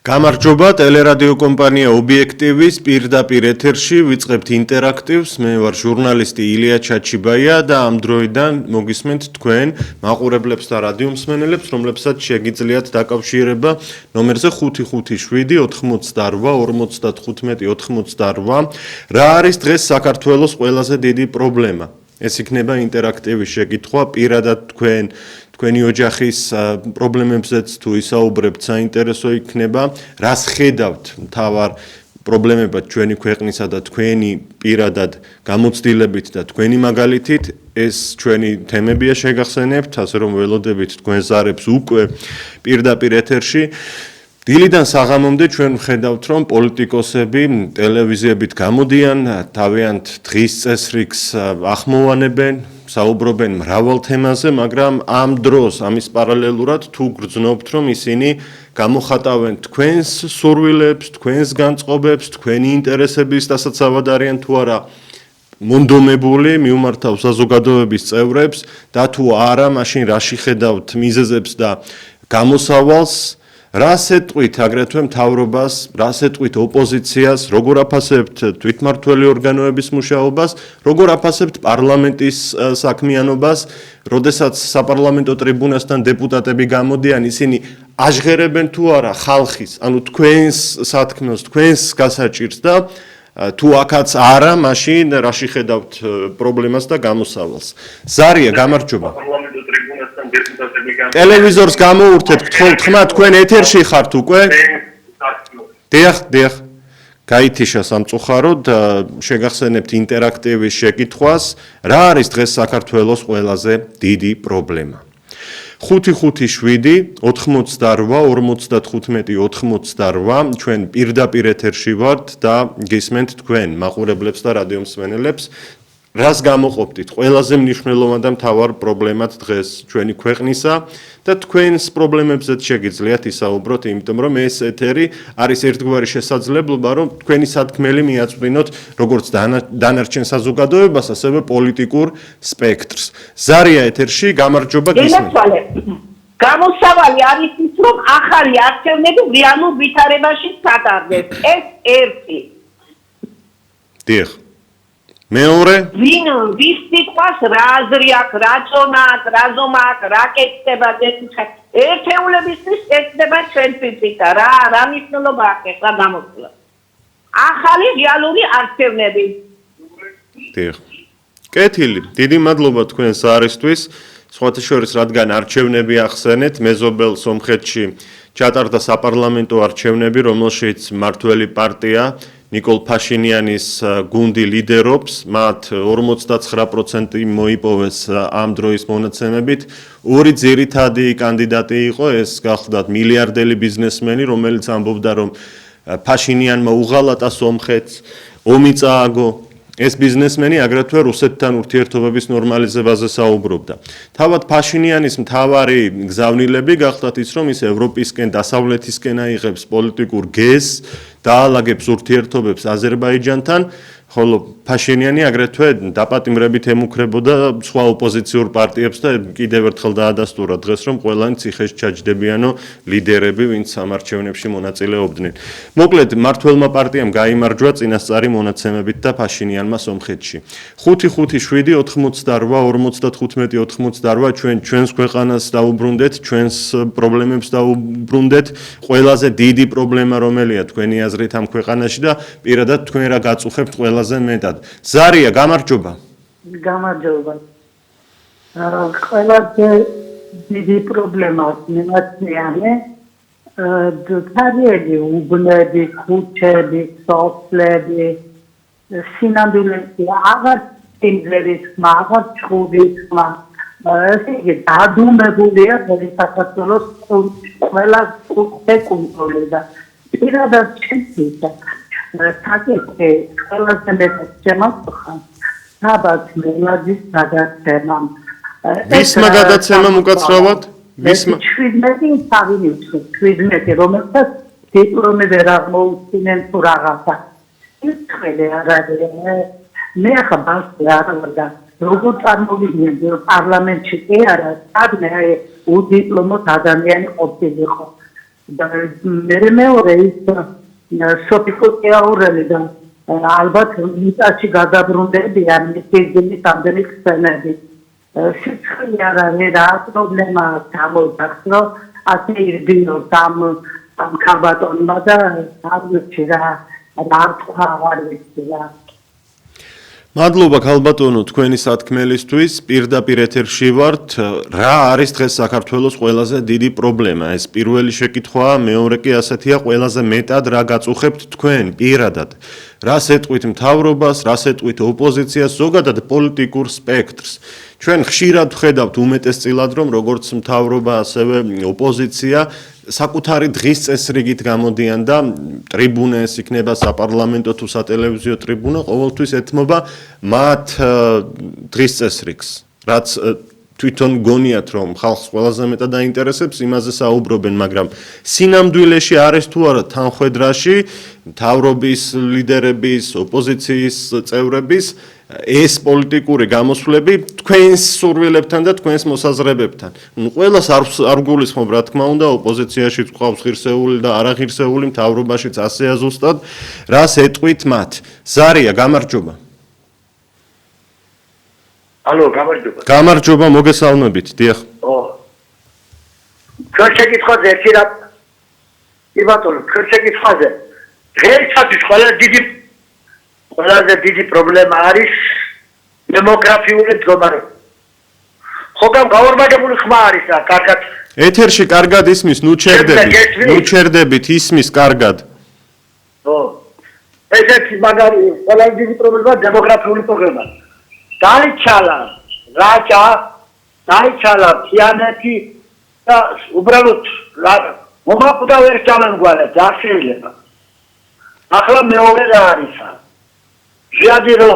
გამარჯობა, ტელერადიო კომპანია ობიექტივის პირდაპირ ეთერში ვიწყებთ ინტერაქტივს. მე ვარ ჟურნალისტი ილია ჩაჩიბაია და ამ დროიდან მოგისმენთ თქვენ მაყურებლებს და რადიო მსმენელებს, რომლებსაც შეგიძლიათ დაკავშირება ნომერზე 557 88 55 88. რა არის დღეს საქართველოს ყველაზე დიდი პრობლემა? ეს იქნება ინტერაქტივის შეკითხვა პირადად თქვენი ოჯახის პრობლემებზეც თუ ისაუბრებთ, საინტერესო იქნება, რას ხედავთ მთავარ პრობლემებად ჩვენი ქვეყნისა და თქვენი პირადად გამოცდილებით და თქვენი მაგალითით, ეს ჩვენი თემებია შეგახსენებთ, ასე რომ ველოდებით თქვენ ზარებს უკვე პირდაპირ ეთერში. დილიდან საღამომდე ჩვენ ვხედავთ, რომ პოლიტიკოსები ტელევიზიებით გამოდიან, თავიანთ დღის წესრიგს ახმოვანებენ, საუბრობენ მრავალ თემაზე, მაგრამ ამ დროს, ამის პარალელურად თუ გრძნობთ, რომ ისინი გამოხატავენ თქვენს სურვილებს, თქვენს განწყობებს, თქვენი ინტერესების დასაცავად არიან თუ არა მონდომებული, მიუმართავ საზოგადოების წევრებს და თუ არა, მაშინ რაში ხედავთ მიზეზებს და გამოსავალს, რას ეტყვით აგრეთვე მთავრობას, რას ეტყვით ოპოზიციას, როგორ აფასებთ თვითმმართველი ორგანოების მუშაობას, როგორ აფასებთ პარლამენტის საქმიანობას, როდესაც საპარლამენტო ტრიბუნასთან დეპუტატები გამოდიან, ისინი აჟღერებენ თუ არა ხალხის, ანუ თქვენს სათქმელს, თქვენს გასაჭირს და თუ აქაც არა, მაშინ რაში ხედავთ პრობლემას და გამოსავალს. ზარია, გამარჯობა. ტელევიზორს გამოურთეთ, გთხოვთ ხმა, თქვენ ეთერში ხართ უკვე? დიახ. გაითიშა სამწუხაროდ, შეგახსენებთ ინტერაქტივის შეკითხვას, რა არის დღეს საქართველოს ყველაზე დიდი პრობლემა? 557 88 55 88 ჩვენ პირდაპირ ეთერში ვართ და გისმენთ თქვენ მაყურებლებს და რადიო მსმენელებს. რას გამოყოფდით ყველაზე მნიშვნელოვან და მთავარ პრობლემად დღეს ჩვენი ქვეყნისა და თქვენს პრობლემებზეც შეგიძლიათ ისაუბროთ, იმიტომ რომ ეს ეთერი არის ერთგვარი შესაძლებლობა, რომ თქვენი სათქმელი მიაწვდინოთ როგორც დანარჩენ საზოგადოებას, ასევე პოლიტიკურ სპექტრს. ზარია ეთერში, გამარჯობა გისმენთ. გამოსავალი არის ის, რომ ახალი არჩევნები რეალურ ვითარებაში ჩატარდეს. ეს ერთი. დიახ. მეორე ვის სიტყვას რა აზრი აქვს, რა წონა აქვს, რა ზომა აქვს, რა კეთდება ზეთუხე. ერთეულებისთვის კეთდება ჩვენთვის და რა მნიშვნელობა აქვს ეს რა გამოსვლა. ახალი რეალური არჩევნები. დიახ. კეთილი, დიდი მადლობა თქვენს არისთვის. სხვათა შორის, რადგან არჩევნები ახსენეთ, მეზობელ სომხეთში ჩატარდა საპარლამენტო არჩევნები, რომელშიც მმართველი პარტია ნიკოლ ფაშინიანის გუნდი ლიდერობს, მათ 59% მოიპოვეს ამ დროის მონაცემებით. ორი ძირითადი კანდიდატი იყო, ეს გახლდათ მილიარდელი ბიზნესმენი, რომელიც ამბობდა, რომ ფაშინიანმა უღალატა სომხეთს, ომი წააგო. ეს ბიზნესმენი აგრეთვე რუსეთთან ურთიერთობების ნორმალიზებაზე საუბრობდა. თავად ფაშინიანის მთავარი გზავნილები გახლდათ ის, რომ ის ევროპისკენ, დასავლეთისკენ აიღებს პოლიტიკურ გეზს, დაალაგებს ურთიერთობებს აზერბაიჯანთან, ხოლო ფაშინიანი აგრეთვე დაპატიმრებით ემუქრებოდა სხვა ოპოზიციურ პარტიებს და კიდევ ერთხელ დაადასტურა დღეს, რომ ყველანი ციხეში ჩაჯდებიანო ლიდერები, ვინც ამ არჩევნებში მონაწილეობდნენ. მოკლედ, მმართველმა პარტიამ გაიმარჯვა წინასწარი მონაცემებით და ფაშინიანმა სომხეთში. 557 88 88 ჩვენ ჩვენს ქვეყანას დაუბრუნდეთ, ჩვენს პრობლემებს დაუბრუნდეთ. ყველაზე დიდი პრობლემა რომელია თქვენი აზრით ამ ქვეყანაში და პირადად თქვენ რა გაწუხებთ ყველაზე მეტად. ზარია, გამარჯობა. გამარჯობა. ყველაზე დიდი პრობლემა მიმართულე დოქტორები, უბნები, ქუჩები, სოფლები, სინამდვილეში აღარ სიმღერის ხმა, აღარ ჩხუბის ხმა. ესე იგი, დადუმებულია საქართველოს ყველა კუნძული და პირადად შეცდა. საკითხი ყველაზე მეტად შემოხდა საბათ მელადის გადაცემა. ვისმა გადაცემამ უკაცრავად? ვისმა 17 თავინიწყო 17 რომელსაც დიპლომი ვერ აღმოუჩინენ თუ რაღაცა. ის ხელი არ არის. მე ახლა ბავშვი არ ვარ. როგორ წარმოვიდგინე პარლამენტში კი არა, სადმე უდიპლომოთ ადამიანი ყოფილიყო. და მეორე ის სოფიკოეაურელი და ალბათ მიწაში გადაბრუნდებიან მისგინის ამდენი ხსენები. სიცხე არ არის რა პრობლემა გამოდის, რომ ასე ირბინოს ამ ქალბატონმა და არ ვიცი რა თქვა არ ვიცი რა. მადლობა ქალბატონო თქვენი სათქმელისთვის. პირდაპირ ეთერში ვართ. რა არის დღეს საქართველოს ყველაზე დიდი პრობლემა? ეს პირველი შეკითხვაა, მეორე კი ასეთია, ყველაზე მეტად რა გაწუხებთ თქვენ პირადად? რას ეტყვით მთავრობას, რას ეტყვით ოპოზიციას, ზოგადად პოლიტიკურ სპექტრს? ჩვენ ხშირად ვხედავთ უმეტესწილად, რომ როგორც მთავრობა, ასევე ოპოზიცია საკუთარი დღის წესრიგით გამოდიან და ტრიბუნა ეს იქნება საპარლამენტო თუ სატელევიზიო ტრიბუნა, ყოველთვის ეთმობა მათ დღის წესრიგს, რაც თვითონ გონიათ, რომ ხალხს ყველაზე მეტად აინტერესებს, იმაზე საუბრობენ, მაგრამ სინამდვილეში არის თუ არა თანხwebdriverში მთავრობის ლიდერების, ოპოზიციის წევრების ეს პოლიტიკური გამოსვლები თქვენს სურვილებთან და თქვენს მოსაზრებებთან. ყველას არ გულისხმობ, რა თქმა უნდა, ოპოზიციაში ყავს ღირსეული და არაღირსეული, მთავრობაშიც ასეა ზუსტად. რას ეტყვით მათ? ზარია, გამარჯობა. ალო, გამარჯობა. გამარჯობა, მოგესალმებით, დიახ. ჩვენ შეკითხვაზე ერთი რა იბატონო, ჩვენ შეკითხვაზე დღეისათვის ყველაზე დიდი პრობლემა არის დემოგრაფიული მდგომარეობა. ხოგამ გავორმაგებული ხმა არის რა, კარგად. ეთერში კარგად ისმის, ნუ ჩერდებით, ისმის კარგად. ესეთი მაგარი ყველაზე დიდი პრობლემა დემოგრაფიული პრობლემა. დაიჩალა რაჭა, დაიჩალა თიანეთი და უბრალოდ მომაკვდა ვერ ჩამენგვარებს, არ შეიძლება. ახლა მეორე რა არის? ჟიადირო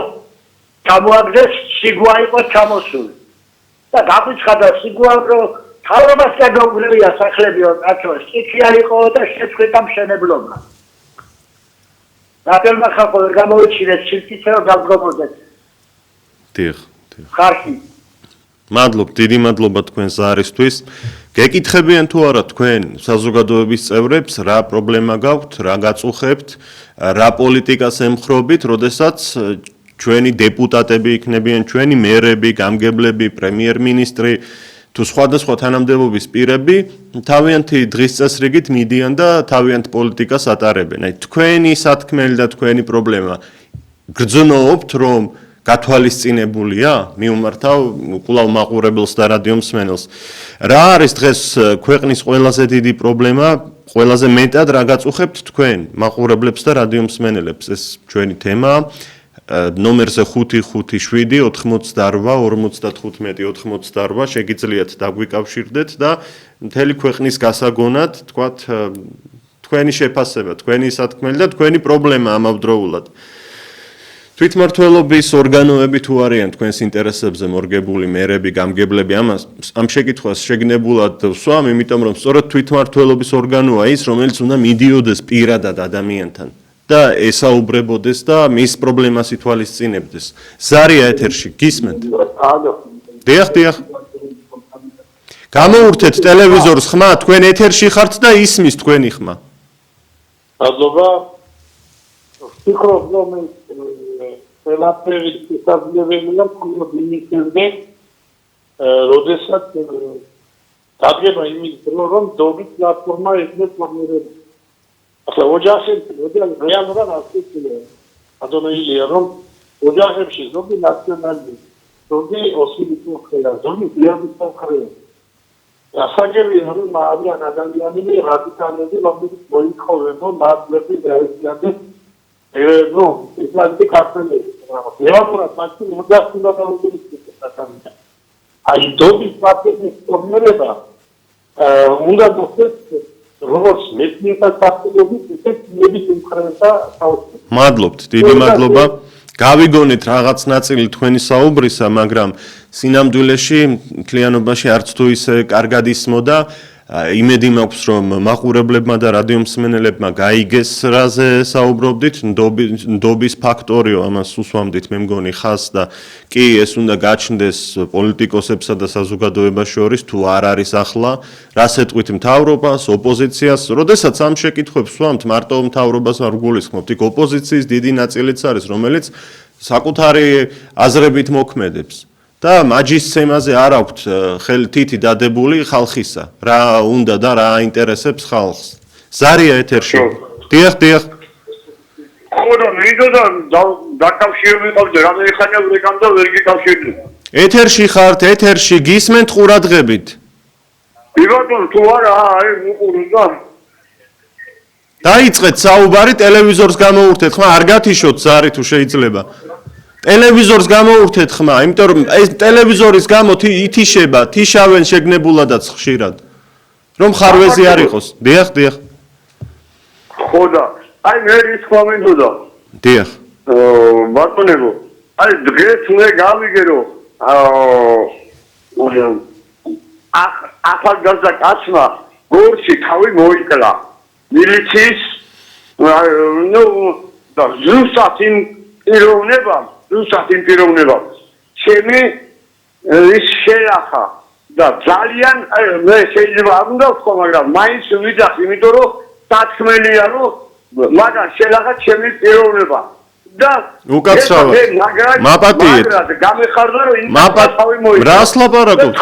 გამოაგდეს სიგვა იყო ჩამოსული. და გაგვიცხადა სიგვა, რომ თავრობას გადაუგრევია სახლებიო კაცო, სტიქი არ იყო და შეწყვეტა მშენებლობა. რატომა ხალხო ვერ გამოიჩინეთ სიტყვით, რომ გავგობოდეს. დიახ. ხარკი. მადლობ, დიდი მადლობა თქვენ ზარისთვის. გეკითხებიან თუ არა თქვენ საზოგადოების წევრებს, რა პრობლემა გაქვთ, რა გაწუხებთ, რა პოლიტიკას ემხრობით, როდესაც ჩვენი დეპუტატები იქნებიან, ჩვენი მერები, გამგებლები, პრემიერ-მინისტრი თუ სხვადასხვა თანამდებობის პირები თავიანთი დღის წესრიგით მიდიან და თავიანთ პოლიტიკას ატარებენ. აი თქვენი სათქმელი და თქვენი პრობლემა გრძნობთ, რომ გათვალისწინებულია? მიუმართავ კვლავ მაყურებელს და რადიო მსმენელს. რა არის დღეს ქვეყნის ყველაზე დიდი პრობლემა, ყველაზე მეტად რა გაწუხებთ თქვენ მაყურებლებს და რადიო მსმენელებს? ეს ჩვენი თემაა. ნომერზე 557 88 55 88 შეგიძლიათ დაგვიკავშირდეთ და მთელი ქვეყნის გასაგონად, თქვათ, თქვენი შეფასება, თქვენი სათქმელი და თქვენი პრობლემა ამავდროულად. თვითმმართველობის ორგანოები თუ არიან თქვენს ინტერესებზე მორგებული მერები, გამგებლები, ამ შეკითხვას შეგნებულად ვსვამ, იმიტომ რომ სწორედ თვითმმართველობის ორგანოა ის, რომელიც უნდა მიდიოდეს პირადად ადამიანთან და ესაუბრებოდეს და მის პრობლემას ითვალისწინებდეს. ზარია ეთერში, გისმენთ? ალო. დიახ. გამოურთეთ ტელევიზორს ხმა, თქვენ ეთერში ხართ და ისმის თქვენი ხმა. მადლობა. ვფიქრობ, რომ ყველაფერი შესაძლებელია მხოლოდ იმის შემდეგ, როდესაც დადგება იმის დრო, რომ დონის პლატფორმა ეგრეთ მომერება. ახლა ოჯახებში რეალურად ასეთია. ადონაილია, რომ ოჯახებში ზოგი ნაციონალიზმი, ზოგი ოსილიტუხია, ზოგი დიაბეტია. ასაგებია, რომ არიან ადამიანები რადიკალები, რომლებიც მოითხოვენ, რომ მათლები დაეციან ну, ისლამი ქართველები. რეალურად მათი ოჯახი უნდა დაუდგინოს. აი, დობის პარტიის პრობლემა უნდა მოხდეს როგორც მეცნიერთა საფუძვლების ისეთ ნების იმხრეთა საოცრად. მადლობთ, დიდი მადლობა. გავიგონეთ რაღაც ნაწილი თქვენი საუბრისა, მაგრამ სინამდვილეში მთლიანობაში არც თუ ისე კარგად ისმოდა. იმედი მაქვს რომ მაყურებლებმა და რადიომსმენელებმა გაიგეს რაზე საუბრობდით ნდობის ფაქტორიო ამას უსვამდით მე მგონი ხას და კი ეს უნდა გაჩნდეს პოლიტიკოსებსა და საზოგადოებას შორის თუ არ არის ახლა რას ეტყვით მთავრობას ოპოზიციას როდესაც ამ შეკითხვებს ვსვამთ მარტო მთავრობას არ გულისხმობთ იქ ოპოზიციის დიდი ნაწილიც არის რომელიც საკუთარი აზრებით მოქმედებს და მაჯისცემაზე არ აქვთ თითი დადებული ხალხისა რა უნდა და რა აინტერესებს ხალხს ზარია ეთერში დიახ ხო და ვიდოდა დაკავშირებიყავდა რამდენი ხანია ვეკამ და ვერ გიკავშირდი ეთერში ხართ ეთერში გისმენთ ყურადღებით ბატონო თუ არა აი უყურე და დაიწყეთ საუბარი ტელევიზორს გამოურთეთ ხმა არ გათიშოთ ზარი თუ შეიძლება ტელევიზორს გამოურთეთ ხმა იმიტომ რომ ეს ტელევიზორის გამო ითიშება თიშავენ შეგნებულადაც ხშირად რომ ხარვეზი არ იყოს დიახ ხო და აი მე ის კომენტოდა დიახ ბატონებო აი დღეს მე გავიგერო ახალგაზრდა კაცმა გორში თავი მოიკლა მილიციის ნუ და ზუსტად იმ პიროვნება ჩემი ის შეახა და ძალიან მე შეიძლება არ უნდა ვთქვა მაგრამ მაინც ვიძახ იმიტომ რომ დათქმელია რომ მაგრამ შეახა ჩემი პიროვნება და უკაცრავად მაპატიეთ გამეხარდა რომ იმ თავი მოიკლა რას ლაპარაკობთ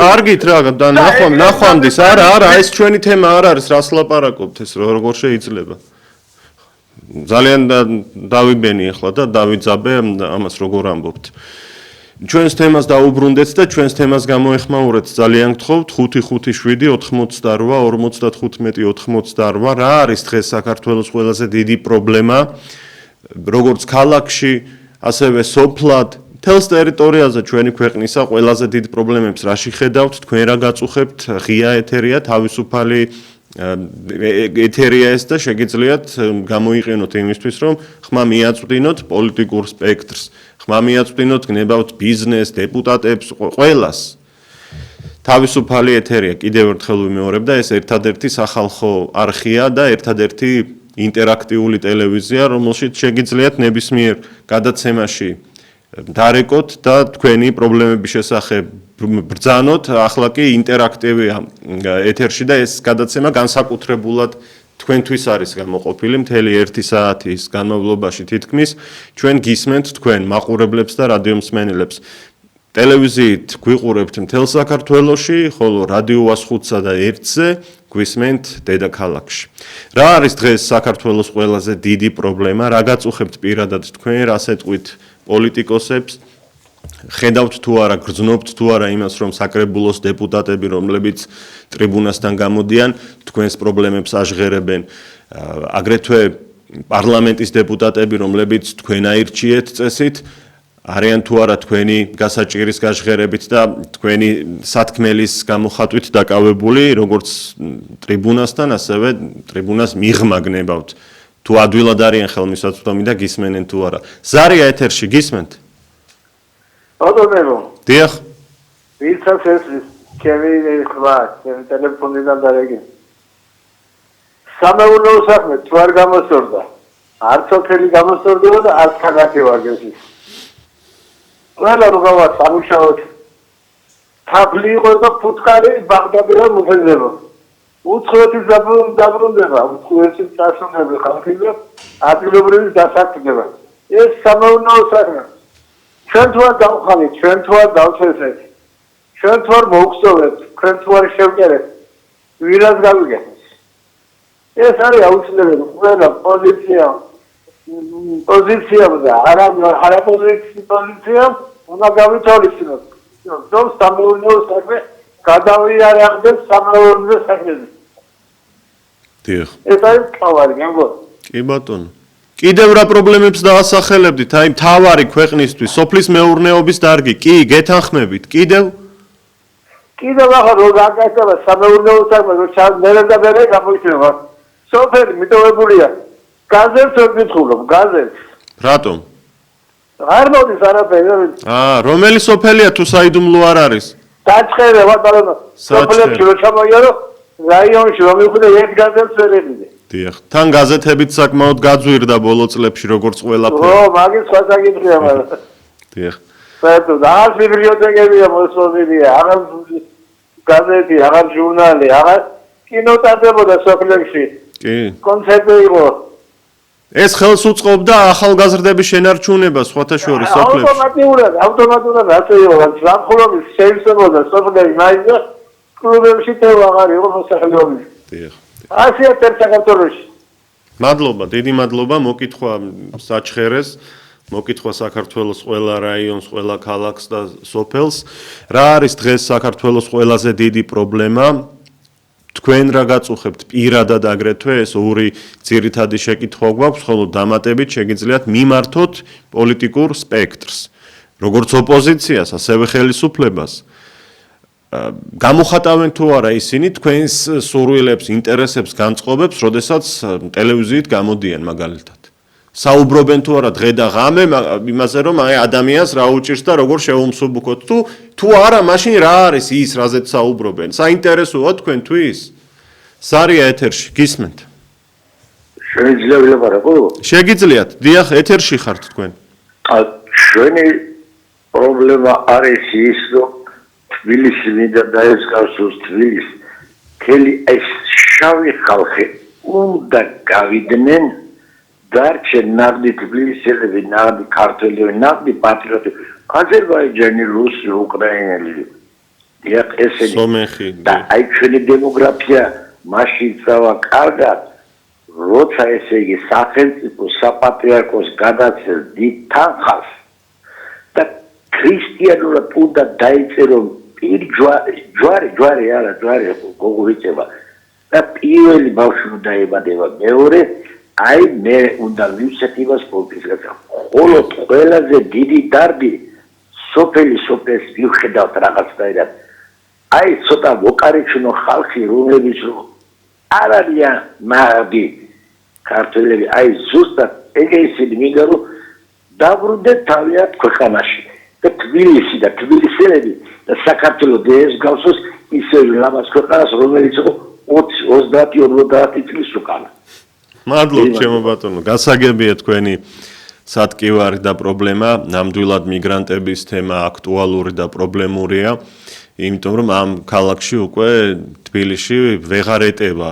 კარგით რა და ნახვამდის არა ეს ჩვენი თემა არ არის რას ლაპარაკობთ ეს როგორ შეიძლება ძალიან დავიბენი ახლა და დავიძაბე ამას როგორ ამბობთ ჩვენს თემას დაუბრუნდეთ და ჩვენს თემას გამოეხმაურეთ ძალიან გთხოვთ 557-88-55-88 რა არის დღეს საქართველოს ყველაზე დიდი პრობლემა როგორც ქალაქში ასევე სოფლად თელს ტერიტორიაზე ჩვენი ქვეყნისა ყველაზე დიდ პრობლემებს რაში ხედავთ თქვენ რა გაწუხებთ ღია ეთერია თავისუფალი ეთერია ეს და შეგიძლიათ გამოიყენოთ იმისთვის რომ ხმა მიაწვდინოთ პოლიტიკურ სპექტრს ხმა მიაწვდინოთ გნებავთ ბიზნეს დეპუტატებს ყველას თავისუფალი ეთერია კიდევ ერთხელ ვიმეორებ და ეს ერთადერთი სახალხო არხია და ერთადერთი ინტერაქტიული ტელევიზია რომელშიც შეგიძლიათ ნებისმიერ გადაცემაში დარეკოთ და თქვენი პრობლემების შესახებ ბრძანოთ ახლა კი ინტერაქტივია ეთერში და ეს გადაცემა განსაკუთრებულად თქვენთვის არის გამოყოფილი მთელი 1 საათის განმავლობაში თითქმის ჩვენ გისმენთ თქვენ მაყურებლებს და რადიომსმენელებს ტელევიზიით გვიყურებთ მთელ საქართველოში ხოლო რადიო 105-სა და 1-ზე გვისმენთ დედაქალაქში რა არის დღეს საქართველოს ყველაზე დიდი პრობლემა რა გაწუხებთ პირადად თქვენ რას ეტყვით პოლიტიკოსებს ხედავთ თუ არა გრძნობთ თუ არა იმას რომ საკრებულოს დეპუტატები რომლებიც ტრიბუნასთან გამოდიან თქვენს პრობლემებს აჟღერებენ აგრეთვე პარლამენტის დეპუტატები რომლებიც თქვენ აირჩიეთ წესით არიან თუ არა თქვენი გასაჭირის გაჟღერებით და თქვენი სათქმელის გამოხატვით დაკავებული როგორც ტრიბუნასთან ასევე ტრიბუნას მიღმა გნებავთ თუ ადვილად არიან ხელმისაწვდომი და გისმენენ თუ არა ზარია ეთერში გისმენთ ბატონებო დიახ ვისაც ეს ჩემი ხმა ჩემი ტელეფონიდან დარეგე სამეურნეო საქმე თუ არ გამოსწორდა არც ოფელი გამოსწორდება და არც ქალაქი ვარგესის ყველა როგორ სამუშაოდ თაბლი იყო და ფუტკარი ბაღდადია მოხდება უცხოეთის დაბრუნდება უცხოეთის დასრულება ხალხი ადგილობრივი დასაქმება ეს სამეურნეო საქმე ჩვენ თუ არ დავხალით ჩვენ თუ არ დავცესეთ ჩვენ თუ არ მოვხსოვეთ ჩვენ თუ არ შევკერეთ ვირას გავიგეთ ეს არის აუცილებელი ყველა პოზიცია და არა პოზიცია უნდა გავითვალისწინოთ რომ სამეურნეო საქმე გადავიარაღდეს სამეურნეო საქმეზე დიახ ეს არის თავარი გემგონი კი ბატონო კიდევ რა პრობლემებს დაასახელებდით აი მთავარი ქვეყნისთვის სოფლის მეურნეობის დარგი კი გეთანხმებით კიდევ ახლა რო გაკეთება სამეურნეო საქმე რო ჩამერდა მე გამოიწვია სოფელი მიტოვებულია გაზეთს ვკითხულობ გაზეთს რატომ არ მოდის არაფერი რომელი სოფელია თუ საიდუმლო არ არის დაწყერე ბატონო სოფელებში რო ჩამოიარო რაიონში რომ იყვნენ ერთ გაზეთს ვერ ეყიდნენ. დიახ, თან გაზეთებით საკმაოდ გაძვირდა ბოლო წლებში როგორც ყველაფერი. ო, მაგის სხვა საკითხია, მაგრამ. დიახ. საერთოდ აღარ ბიბლიოთეკებია მოსწონილი, აღარ გაზეთი, აღარ ჟურნალი, აღარ კინო ტარდებოდა სოფლებში. კი. კონცერტი იყო. ეს ხელს უწყობდა ახალგაზრდების შენარჩუნებას სხვათა შორის სოფლებში. ავტომატურად ასე იყო, ზაფხულობის შეისწებოდა სოფლები, მაინც კლუბებში თევა აღარ იყო მოსახლეობის. დიახ. ასეა საქართველოში. მადლობა, დიდი მადლობა მოკითხვა საჩხერეს, მოკითხვა საქართველოს ყველა რაიონს, ყველა ქალაქს და სოფელს. რა არის დღეს საქართველოს ყველაზე დიდი პრობლემა? თქვენ რა გაწუხებთ პირადად აგრეთვე ეს ორი ძირითადი შეკითხვა გვაქვს, ხოლო დამატებით შეგიძლიათ მიმართოთ პოლიტიკურ სპექტრს, როგორც ოპოზიციას, ასევე ხელისუფლებას. გამოხატავენ თუ არა ისინი თქვენს სურვილებს, ინტერესებს, განწყობებს, როდესაც ტელევიზიით გამოდიან მაგალითად. საუბრობენ თუ არა დღე და ღამე იმაზე, რომ აი ადამიანს რა უჭირს და როგორ შეუმსუბუქოთ. თუ არა, მაშინ რა არის ის, რაზეც საუბრობენ? საინტერესოა თქვენთვის? სარია ეთერში, გისმენთ? შეიძლება ვილაპარაკო? შეგიძლიათ, დიახ, ეთერში ხართ თქვენ. ჩვენი პრობლემა არის ის, რომ თბილისი მინდა დაესკარსოს თბილისს, მთელი ეს შავი ხალხი უნდა გავიდნენ დარჩენ ნაღდი თბილისელები, ნაღდი ქართველები, ნაღდი პატრიოტები, აზერბაიჯანი, რუსი, უკრაინელი. დიახ, ესენი. სომეხი. და აი ჩვენი დემოგრაფია მაშინ წავა კარგად, როცა ესე იგი სახელმწიფო საპატრიარქოს გადაცეს დიდ თანხას და ქრისტიანულად უნდა დაიწერო ჯვარი არა ჯვარი გოგოიწება და პირველი ბავშვი უნდა ებადება მეორე აი მე უნდა ვივსეთებას პოლიტიკას ხოლო ყველაზე დიდი დარდი სოფლის ვიხედავთ რაღაცნაირად აი ცოტა ვოკარიჩნო ხალხი რომლებიც არ არიან მაგდი ქართველები აი ზუსტად ეგეისები მინდა რომ დაბრუნდეთ თავიანთ ქვეყანაში და თბილისი და თბილისელები და საქართველოს ეს გავსოს ისე ლამაზ ქვეყანას რომელიც 20-50 წლის უკანა. მადლობ ჩემო ბატონო, გასაგებია თქვენი სატკივარი და პრობლემა, ნამდვილად მიგრანტების თემა აქტუალური და პრობლემურია, იმიტომ რომ ამ ქალაქში უკვე თბილისში ვეღარ ეტევა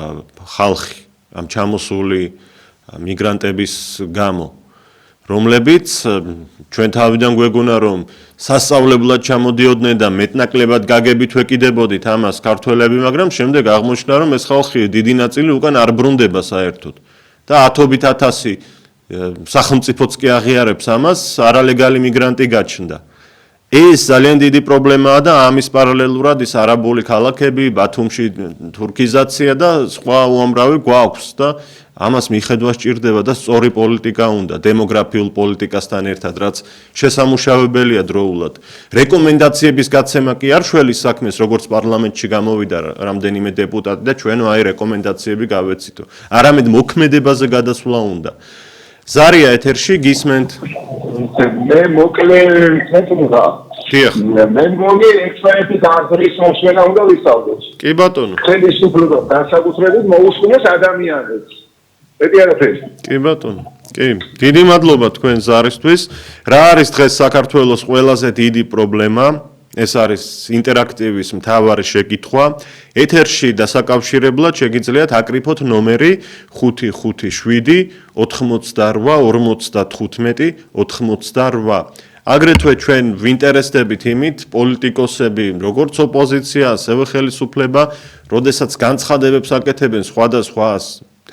ხალხი ამ ჩამოსული მიგრანტების გამო. რომლებიც ჩვენ თავიდან გვეგონა რომ სასწავლებლად ჩამოდიოდნენ და მეტნაკლებად გაგებით ვეკიდებოდით ამას ქართველები, მაგრამ შემდეგ აღმოჩნდა რომ ეს ხალხი დიდი ნაწილი უკან არ ბრუნდება საერთოდ და ათობით ათასი სახელმწიფოც კი აღიარებს ამას, არალეგალი მიგრანტი გაჩნდა. ეს ძალიან დიდი პრობლემაა და ამის პარალელურად ის არაბული ქალაქები, ბათუმში თურქიზაცია და სხვა უამრავი გვაქვს და ამას მიხედვა სჭირდება და სწორი პოლიტიკა უნდა, დემოგრაფიულ პოლიტიკასთან ერთად, რაც შესამუშავებელია დროულად. რეკომენდაციების გაცემა კი არ შველის საქმეს, როგორც პარლამენტში გამოვიდა რამდენიმე დეპუტატი და ჩვენო აი რეკომენდაციები გავეცითო. არამედ მოქმედებაზე გადასვლა უნდა. ზარია ეთერში გისმენთ? მე მოკლე თქმა. დიახ. მე მგონი ექსპერტის აზრის მოსვენა უნდა ვისაუბროთ. კი ბატონო. ხელისუფლება განსაკუთრებით მოусმინოს ადამიანებს. მეტი არაფერი. კი ბატონო. კი, დიდი მადლობა თქვენ ზარისთვის. რა არის დღეს საქართველოს ყველაზე დიდი პრობლემა? ეს არის ინტერაქტივის მთავარი შეკითხვა. ეთერში დასაკავშირებლად შეგიძლიათ აკრიფოთ ნომერი 557 88 45. აგრეთვე ჩვენ ვინტერესდებით იმით, პოლიტიკოსები, როგორც ოპოზიცია, ასევე ხელისუფლება, როდესაც განცხადებებს აკეთებენ სხვადასხვა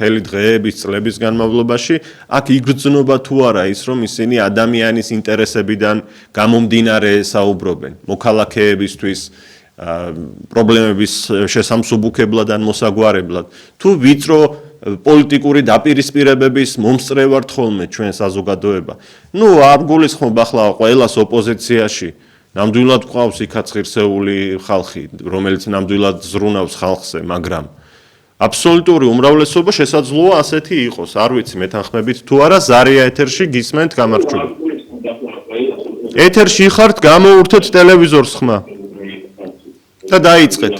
მთელი დღეების, წლების განმავლობაში, აქ იგრძნობა თუ არა ის, რომ ისინი ადამიანის ინტერესებიდან გამომდინარე საუბრობენ, მოქალაქეებისთვის, პრობლემების შესამსუბუქებლად ან მოსაგვარებლად, თუ ვიწრო პოლიტიკური დაპირისპირებების მომსწრე ვართ ხოლმე ჩვენ საზოგადოება. არ გულისხმობ ახლა ყველას ოპოზიციაში, ნამდვილად ყავს იქაც ღირსეული ხალხი, რომელიც ნამდვილად ზრუნავს ხალხზე, მაგრამ აბსოლუტური უმრავლესობა შესაძლოა ასეთი იყოს, არ ვიცი მეთანხმებით თუ არა, ზარია ეთერში გისმენთ გამარჯობა. ეთერში ხართ, გამოურთეთ ტელევიზორს ხმა და დაიწყეთ.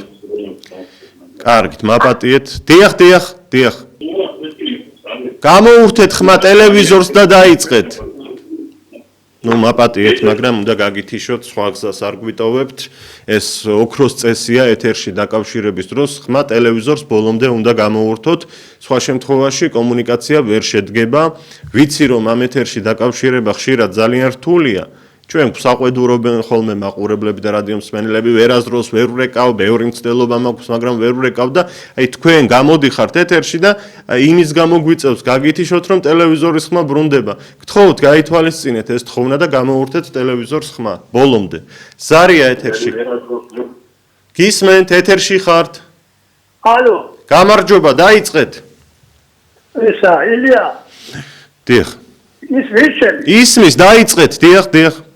კარგით, მაპატიეთ. დიახ. გამოურთეთ ხმა ტელევიზორს და დაიწყეთ. ნუ მაპატიეთ, მაგრამ უნდა გაგითიშოთ, სხვა გზას არ გვიტოვებთ. ეს ოქროს წესია ეთერში დაკავშირების დროს, ხმა ტელევიზორს ბოლომდე უნდა გამოურთოთ. სხვა შემთხვევაში კომუნიკაცია ვერ შედგება. ვიცი რომ ამ ეთერში დაკავშირება ხშირად ძალიან რთულია. ჩვენ გვსაყვედურობენ ხოლმე მაყურებლები და რადიო მსმენელები, ვერასდროს ვერ ვრეკავ, ბევრი მცდელობა მაქვს, მაგრამ ვერ ვრეკავ და აი თქვენ გამოდიხართ ეთერში და იმის გამო გვიწევს გაგითიშოთ რომ ტელევიზორის ხმა ბრუნდება. გთხოვთ გაითვალისწინეთ ეს თხოვნა და გამოურთეთ ტელევიზორს ხმა ბოლომდე. ზარია ეთერში. გისმენთ ეთერში ხართ? ალო, გამარჯობა, დაიწყეთ. ისა, ილია, დიახ. ის ვიშენ, ისმის, დაიწყეთ, დიახ.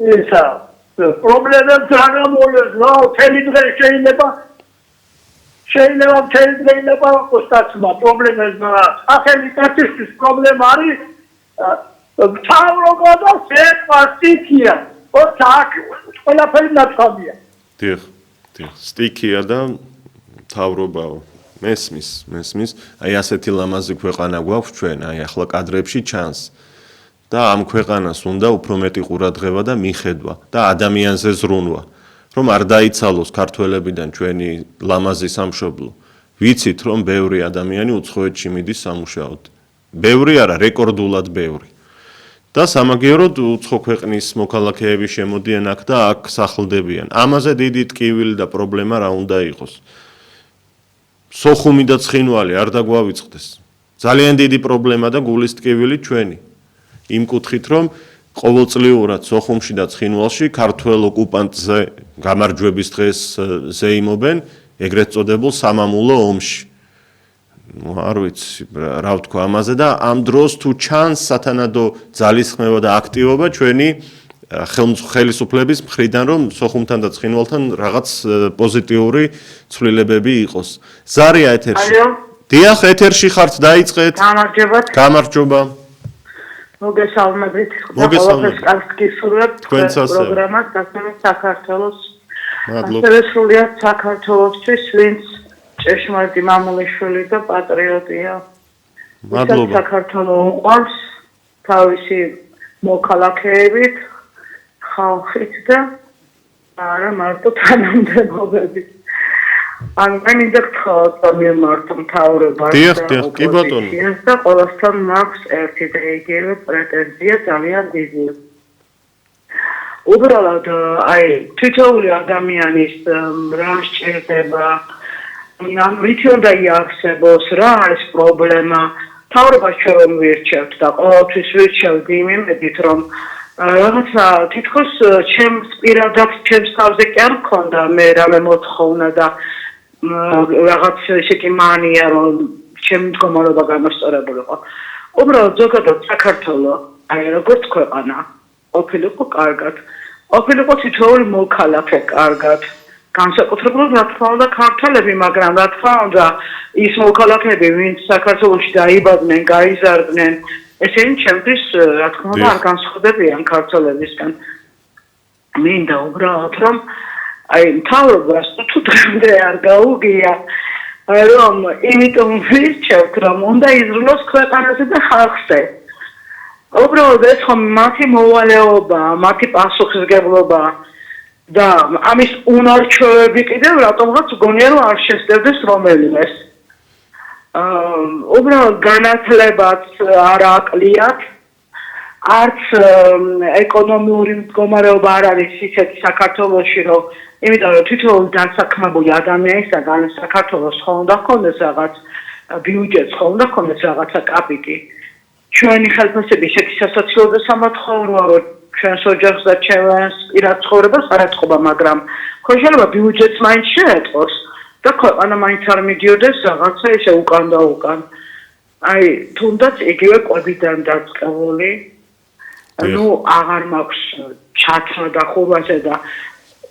ისა, პრობლემებს რა გამოლეს, რა, თელი დღე შეიძლება თელი დღე ინება ყოსტაცმა პრობლემებს, მაგრამ ახალი კაცისთვის პრობლემა არის თავრობა და სტიქია. ოთაკ, ყველაფერი ნაცნობია. დიახ. სტიქია და თავრობაო. მესმის. აი ასეთი ლამაზი ქვეყანა გვაქვს ჩვენ, აი ახლა კადრებში ჩანს. და ამ ქვეყანას უნდა უფრო მეტი ყურადღება და მიხედვა და ადამიანზე ზრუნვა, რომ არ დაიცალოს ქართველებიდან ჩვენი ლამაზი სამშობლო. ვიცით, რომ ბევრი ადამიანი უცხოეთში მიდის სამუშაოდ. ბევრი არა, რეკორდულად ბევრი. და სამაგიეროდ უცხო ქვეყნის მოქალაქეები შემოდიან აქ და აქ სახლდებიან. ამაზე დიდი ტკივილი და პრობლემა რა უნდა იყოს. სოხუმი და ცხინვალი არ დაგვავიწყდეს. ძალიან დიდი პრობლემა და გულის ტკივილი ჩვენი. იმ კუთხით რომ ყოველწლიურად სოხუმში და ცხინვალში ქართველ ოკუპანტზე გამარჯვების დღეს ზეიმობენ ეგრეთ წოდებულ სამამულო ომში. არ ვიცი რა ვთქვა ამაზე და ამ დროს თუ ჩანს სათანადო ძალისხმევა და აქტივობა ჩვენი ხელისუფლების მხრიდან რომ სოხუმთან და ცხინვალთან რაღაც პოზიტიური ცვლილებები იყოს. ზარია ეთერში. დიახ, ეთერში ხართ, დაიწყეთ. გამარჯობა. მოგესალმებით და ყველაფერს კარგს გისურვებთ პროგრამას დასწრებით საქართველოს ასევე სრულიად საქართველოსთვის ვინც ჭეშმარიტი მამულიშვილი და პატრიოტია მადლობა საქართველოს უყვარს თავისი მოქალაქეებით ხალხით და არა მარტო თანამდებობებით ან მინდა გთხოვოთ რომ მიმართო მთავრობას დიახ, კი ბატონო. და ყველასთან მაქვს ერთი და იგივე პრეტენზია ძალიან დიდი. უბრალოდ აი თითოეული ადამიანის რა სჭირდება, ან რითი უნდა იარსებოს, რა არის პრობლემა, მთავრობას ჩვენ რომ ვირჩევთ და ყოველთვის ვირჩევთ იმედით რომ რაღაცა თითქოს ჩემს პირადად ჩემს თავზე კი არ მქონდა მე რამე მოთხოვნა და რაღაც ისეთი მანია რომ ჩემი მდგომარეობა გამოსწორებულიყო. უბრალოდ ზოგადად საქართველოს აი როგორც ქვეყანა ყოფილიყო კარგად, ყოფილიყო თითოეული მოქალაქე კარგად, განსაკუთრებულად რა თქმა უნდა ქართველები, მაგრამ რა თქმა უნდა ის მოქალაქეები, ვინც საქართველოში დაიბადნენ, გაიზარდნენ, ესენი ჩემთვის რა თქმა უნდა არ განსხვავდებიან ქართველებისგან. მინდა უბრალოდ რომ აი მთავრობას თუ დღემდე არ გაუგია რომ იმიტომ ვირჩევთ რომ უნდა იზრუნოს ქვეყანაზე და ხალხზე. უბრალოდ ეს ხომ მათი მოვალეობა, მათი პასუხისმგებლობა და ამის უნარჩვევები კიდევ რატომღაც გონია რომ არ შესწევდეს რომელიმეს. უბრალოდ განათლებაც არ აკლიათ, არც ეკონომიური მდგომარეობა არ არის ისეთი საქართველოში რომ იმიტომ რომ თითოეული დასაქმებული ადამიანისაგან საქართველოს ხო უნდა ჰქონდეს რაღაც ბიუჯეტს, ხო უნდა ჰქონდეს რაღაცა კაპიტი. ჩვენი ხელფასები ისეთი სასაცილო და სამათხოვროა რომ ჩვენს ოჯახს და ჩვენს პირად ცხოვრებას არ ეთყობა, მაგრამ ხო შეიძლება ბიუჯეტს მაინც შეეტყოს და ქვეყანა მაინც არ მიდიოდეს რაღაცა ისე უკან და უკან. აი თუნდაც იგივე კვებიდან დაწყებული ну აღარ მაქვს ჩათრა და ხურვაზე და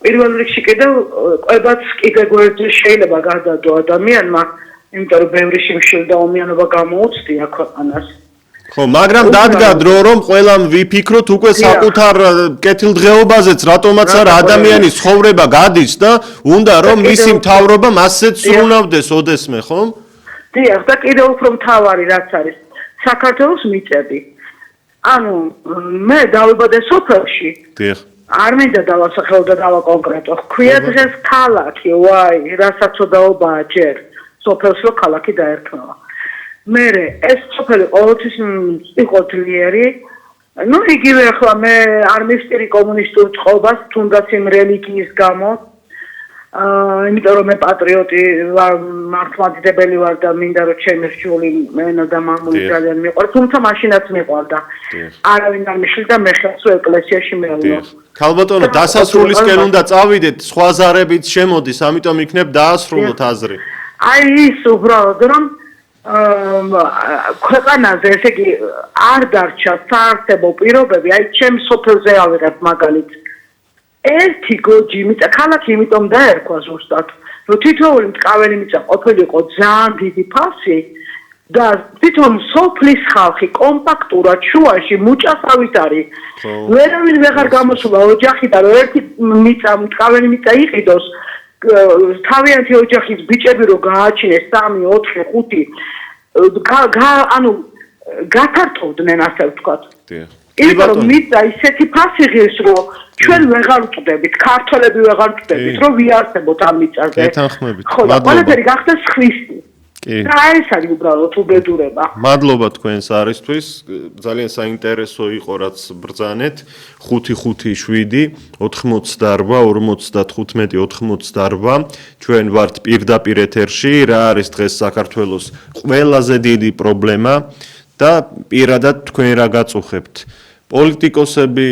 პირველ რიგში კიდევ კვებაც კიდე გვერდზე შეიძლება გადადო ადამიანმა, იმიტომ რომ ბევრი შიმშილი და ომიანობა გამოუცდია ქვეყანას. ხო, მაგრამ დადგა დრო, რომ ყველამ ვიფიქროთ უკვე საკუთარ კეთილდღეობაზეც, რატომაც არა ადამიანის ცხოვრება გადის და უნდა რომ მისი მთავრობა მასეც სრულნავდეს ოდესმე, ხო? დიახ, და კიდევ უფრო მთავარი რაც არის, საქართველოს მიწები. ანუ მე დავიბადე სოფელში. დიახ. არ მინდა დავასახელო და დავაკონკრეტო. ქვია დღეს ქალაქი, ვაი, რასაცოდაობაა ჯერ. სოფელს რო ქალაქი დაერქმევა. მერე ეს სოფელი ყოველთვის იყო ძლიერი. ნუ იგივე ახლა მე არ მივსტირი კომუნისტურ წყობას, თუნდაც იმ რელიგიის გამო. იმიტომ რომ მე პატრიოტი ვარ, მართლმადიდებელი ვარ და მინდა რომ ჩემი რჩეული მენა და მამული ძალიან მიყვარს, თუმცა მაშინაც მიყვარდა. არავინ არ მიშლიდა მე ხელს რომ ეკლესიაში მეულო. ქალბატონო, დასასრულისკენ უნდა წავიდეთ, სხვა ზარებით შემოდის, ამიტომ იქნებ დაასრულოთ აზრი. აი ის უბრალოდ რომ ქვეყანაზე ესე იგი არ დარჩა საარსებო პირობები, აი ჩემს სოფელზე ავიღებ მაგალითს. ერთი გოჯი მიწა ქალაქი იმიტომ დაერქვა ზუსტად, რომ თითოეული მწკაველი მიწა ყოფილიყო ძალიან დიდი ფასი და თვითონ სოფლის ხალხი კომპაქტურად შუაში მუჭასავით არის. ვერავინ ვეღარ გამოსულა ოჯახიდან, რომ ერთი მიწა მწკაველი მიწა იყიდოს, თავიანთი ოჯახის ბიჭები რო გააჩინეს 3, 4, 5 ანუ გათართოვდნენ ასე ვთქვათ. იმიტომ რომ მიწა ისეთი ფასი ღირს რომ ჩვენ ვეღარ ვწდებით, ქართველები ვეღარ ვწდებით, რომ ვიარსებოთ ამ მიწაზე. გეთანხმებით. ხო, და ყველაფერი გახდა სხვისი. კი. და ეს არის უბრალოდ უბედურება. მადლობა თქვენს არისთვის. ძალიან საინტერესო იყო რაც ბრძანეთ. 557 88 55 88. ჩვენ ვართ პირდაპირ ეთერში. რა არის დღეს საქართველოს ყველაზე დიდი პრობლემა და პირადად თქვენ რა გაწუხებთ? პოლიტიკოსები,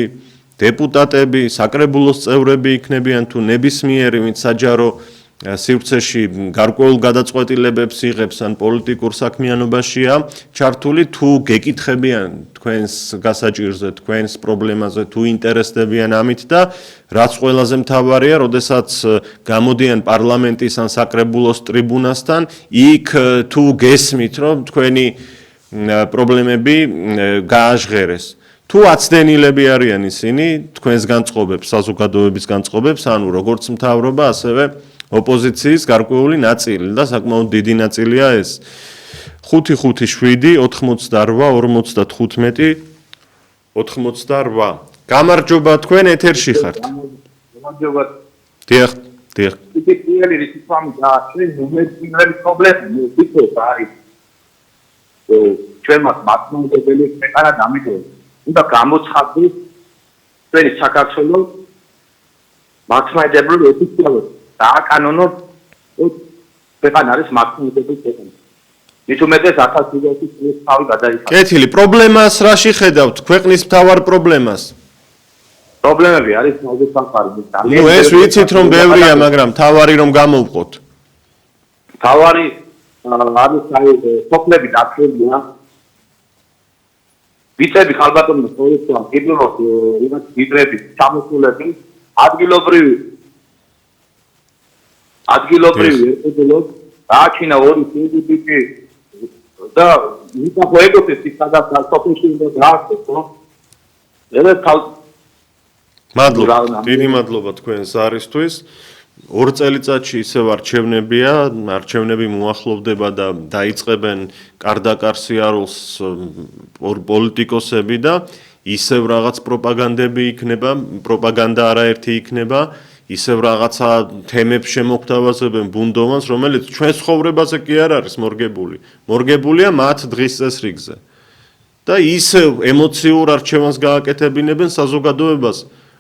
დეპუტატები, საკრებულოს წევრები იქნებიან თუ ნებისმიერი, ვინც საჯარო სივრცეში გარკვეულ გადაწყვეტილებებს იღებს ან პოლიტიკურ საქმიანობაშია ჩართული, თუ გეკითხებიან თქვენს გასაჭირზე, თქვენს პრობლემაზე, თუ ინტერესდებიან ამით და რაც ყველაზე მთავარია, როდესაც გამოდიან პარლამენტის ან საკრებულოს ტრიბუნასთან, იქ თუ გესმით, რომ თქვენი პრობლემები გააჟღერეს. თუ აცდენილები არიან ისინი, თქვენს განწყობებს, საზოგადოების განწყობებს, ანუ როგორც მთავრობა, ასევე ოპოზიციის გარკვეული ნაწილი და საკმაოდ დიდი ნაწილია ეს. 557 88 55 88. გამარჯობა, თქვენ ეთერში ხართ. გამარჯობა. დიახ, დიახ. ისე პირველი რითი სამი და ჩვენ უმეტესი პრობლემა ვიქოთ არის. ჩვენ მას მართლმადიდებელი ქვეყანა დამიდროს. უნდა გამოცხადდეს ჩვენი საქართველოს მართლმადიდებლური ოფიციალურად და კანონოდ ქვეყანა არის მართლმადიდებელი ქვეყანა. მით უმეტეს 1000 წლის თავი გადაიხადა. კეთილი, პრობლემას რაში ხედავთ? ქვეყნის მთავარ პრობლემას? პრობლემები არის მოგესახარი. ნუ ეს ვიცით რომ ბევრია, მაგრამ თავარი რომ გამოვყოთ. თავარი არის აი სოფლები დაცულია. ვიცები ხალბატონო პროექტა გიბლოს იმათ გიბრები ჩამოსულები ადგილობრივი ერთობლოს გააჩინა ორი სინდიკი და მიტახოებოდეს ის სადაც სოფელში უნდა გააკეთოს ხო? ეს მადლობა, დიდი მადლობა თქვენს არისთვის. 2 წელიწადში ისევ არჩევნებია, არჩევნები მოახლოვდება და დაიწყებენ კარდაკარ სიარულს პოლიტიკოსები და ისევ რაღაც პროპაგანდები იქნება, პროპაგანდა არაერთი იქნება, ისევ რაღაცა თემებს შემოგთავაზებენ ბუნდოვანს, რომელიც ჩვენ ცხოვრებაზე კი არ არის მორგებული. მორგებულია მათ დღის წესრიგზე. და ისევ ემოციურ არჩევანს გააკეთებინებენ საზოგადოებას.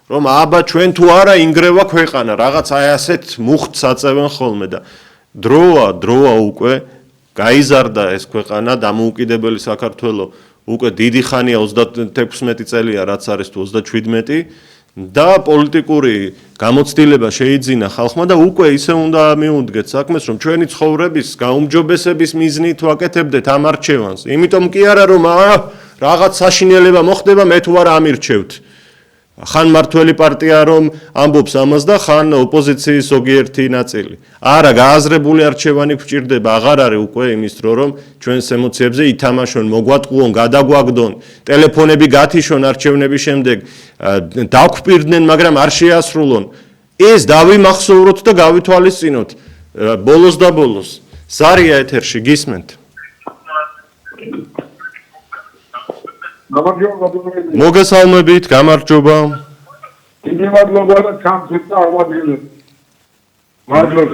რომ აბა ჩვენ თუ არა ინგრევა ქვეყანა, რაღაც აი ასეთ მუხტს აწევენ ხოლმე და დროა უკვე გაიზარდა ეს ქვეყანა, დამოუკიდებელი საქართველო უკვე დიდი ხანია 36 წელია, რაც არის თუ 37 და პოლიტიკური გამოცდილება შეიძინა ხალხმა და უკვე ისე უნდა მიუდგეთ საქმეს, რომ ჩვენი ცხოვრების გაუმჯობესების მიზნით ვაკეთებდეთ ამ არჩევანს. იმიტომ კი არა რომ რაღაც საშინელება მოხდება, მე თუ არა ამირჩევთ. ხან მართველი პარტია რომ ამბობს ამას და ხან ოპოზიციის ზოგიერთი ნაწილი. არა, გააზრებული არჩევანი გვჭირდება, აღარ არის უკვე იმის დრო რომ ჩვენს ემოციებზე ითამაშონ, მოგვატყუონ, გადაგვაგდონ, ტელეფონები გათიშონ არჩევნების შემდეგ, დაგვპირდნენ, მაგრამ არ შეასრულონ. ეს დავიმახსოვროთ და გავითვალისწინოთ ბოლოს და ბოლოს. ზარია ეთერში, გისმენთ. მოგესალმებით, გამარჯობა. დიდი მადლობა და სამწუხაროდ აღმოჩენილ. მადლობა.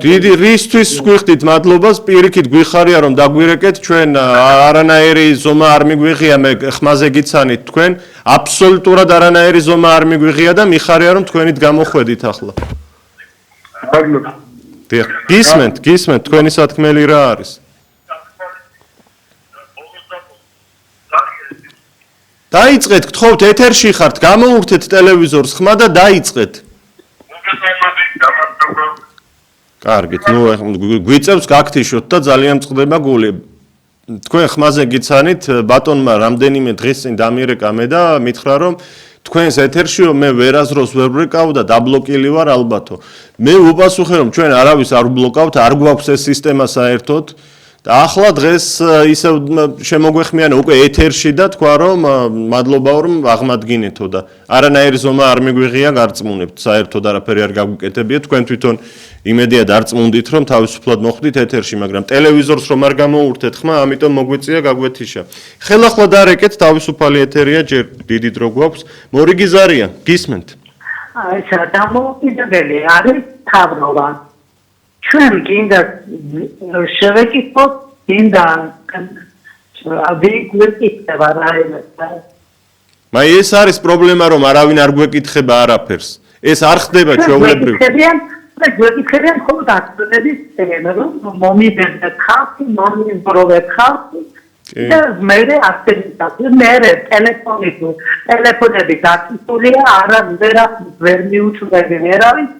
დიდი რისთვის გვიხდით მადლობას, პირიქით გვიხარია რომ დაგვირეკეთ, ჩვენ არანაირი ზომა არ მიგვიღია, მე ხმაზე გიცანით თქვენ, აბსოლუტურად არანაირი ზომა არ მიგვიღია და მიხარია რომ თქვენით გამოხვედით ახლა. მადლობა. გისმენთ, თქვენი სათქმელი რა არის? დაიწყეთ, გთხოვთ, ეთერში ხართ, გამოურთეთ ტელევიზორს ხმა და დაიწყეთ. კარგით, გვიწევს გაგთიშოთ და ძალიან წყდება გული. თქვენ ხმაზე გიცანით, ბატონმა რამდენიმე დღის წინ დამირეკა მე და მითხრა რომ თქვენს ეთერშიო მე ვერაზროს ვერ ვრეკავ და დაბლოკილი ვარ ალბათო. მე უპასუხე რომ ჩვენ არავის არ ვბლოკავთ, არ გვაქვს ეს სისტემა საერთოდ. და ახლა დღეს ისე შემოგვეხმიანა უკვე ეთერში და თქვა რომ მადლობაო რომ აღმადგინეთო და არანაირი ზომა არ მიგვიღია გარწმუნებთ საერთოდ არაფერი არ გაგვიკეთებია თქვენ თვითონ იმედია დარწმუნდით რომ თავისუფლად მოხვდით ეთერში მაგრამ ტელევიზორს რომ არ გამოურთეთ ხმა ამიტომ მოგვიწია გაგვეთიშა ხელახლა დარეკეთ თავისუფალი ეთერია ჯერ დიდი დრო გვაქვს მორიგი ზარია გისმენთ აი დამოუკიდებელი არის თავრობა ჩვენ გინდა შევეკითხოთ გინდა ვიგვეკითხება რაიმეთა მაი ეს არის პრობლემა რომ არავინ არ გვეკითხება არაფერს ეს არ ხდება ჩვეულებრივ გვეკითხებიან მხოლოდ აქტიების თემა რომ მომიდენდა ხალხი მომიბროვე ხალხი და მე აქტივიზაცია მე ტელეფონები დაკისულია არა ვერ მიუჩნდება ვერავის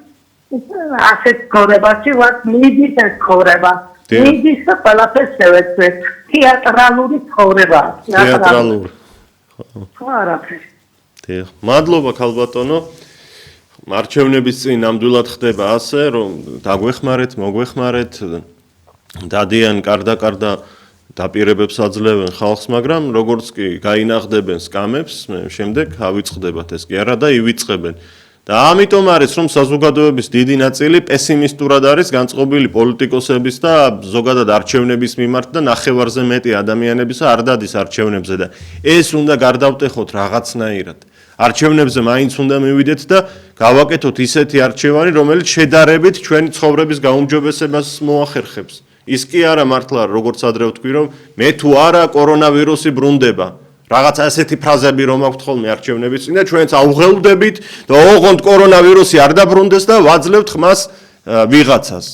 ასეთ ქორებაში ვარ მიდის ეს ქორება მიდის და ყველაფერს შევეცვეთ თეატრალური ქორება თეატრალური არაფერი მადლობა ქალბატონო მარჩევნების წინ ნამდვილად ხდება ასე რომ დაგვეხმარეთ მოგვეხმარეთ დადიან კარდა დაპირებებს აძლევენ ხალხს მაგრამ როგორც კი გაინახდებენ სკამებს შემდეგ ავიწყდებათ ეს კი არა და ივიწყებენ და ამიტომ არის რომ საზოგადოების დიდი ნაწილი პესიმისტურად არის განწყობილი პოლიტიკოსების და ზოგადად არჩევნების მიმართ და ნახევარზე მეტი ადამიანებისა არ დადის არჩევნებზე და ეს უნდა გარდავტეხოთ რაღაცნაირად არჩევნებზე მაინც უნდა მივიდეთ და გავაკეთოთ ისეთი არჩევანი რომელიც შედარებით ჩვენი ცხოვრების გაუმჯობესებას მოახერხებს ის კი არა მართლა როგორც ადრე ვთქვი რომ მე თუ არა კორონავირუსი ბრუნდება რაღაც ასეთი ფრაზები რომ აქვთ ხოლმე არჩევნების წინ და ჩვენც ავღელვდებით და ოღონდ კორონავირუსი არ დაბრუნდეს და ვაძლევთ ხმას ვიღაცას.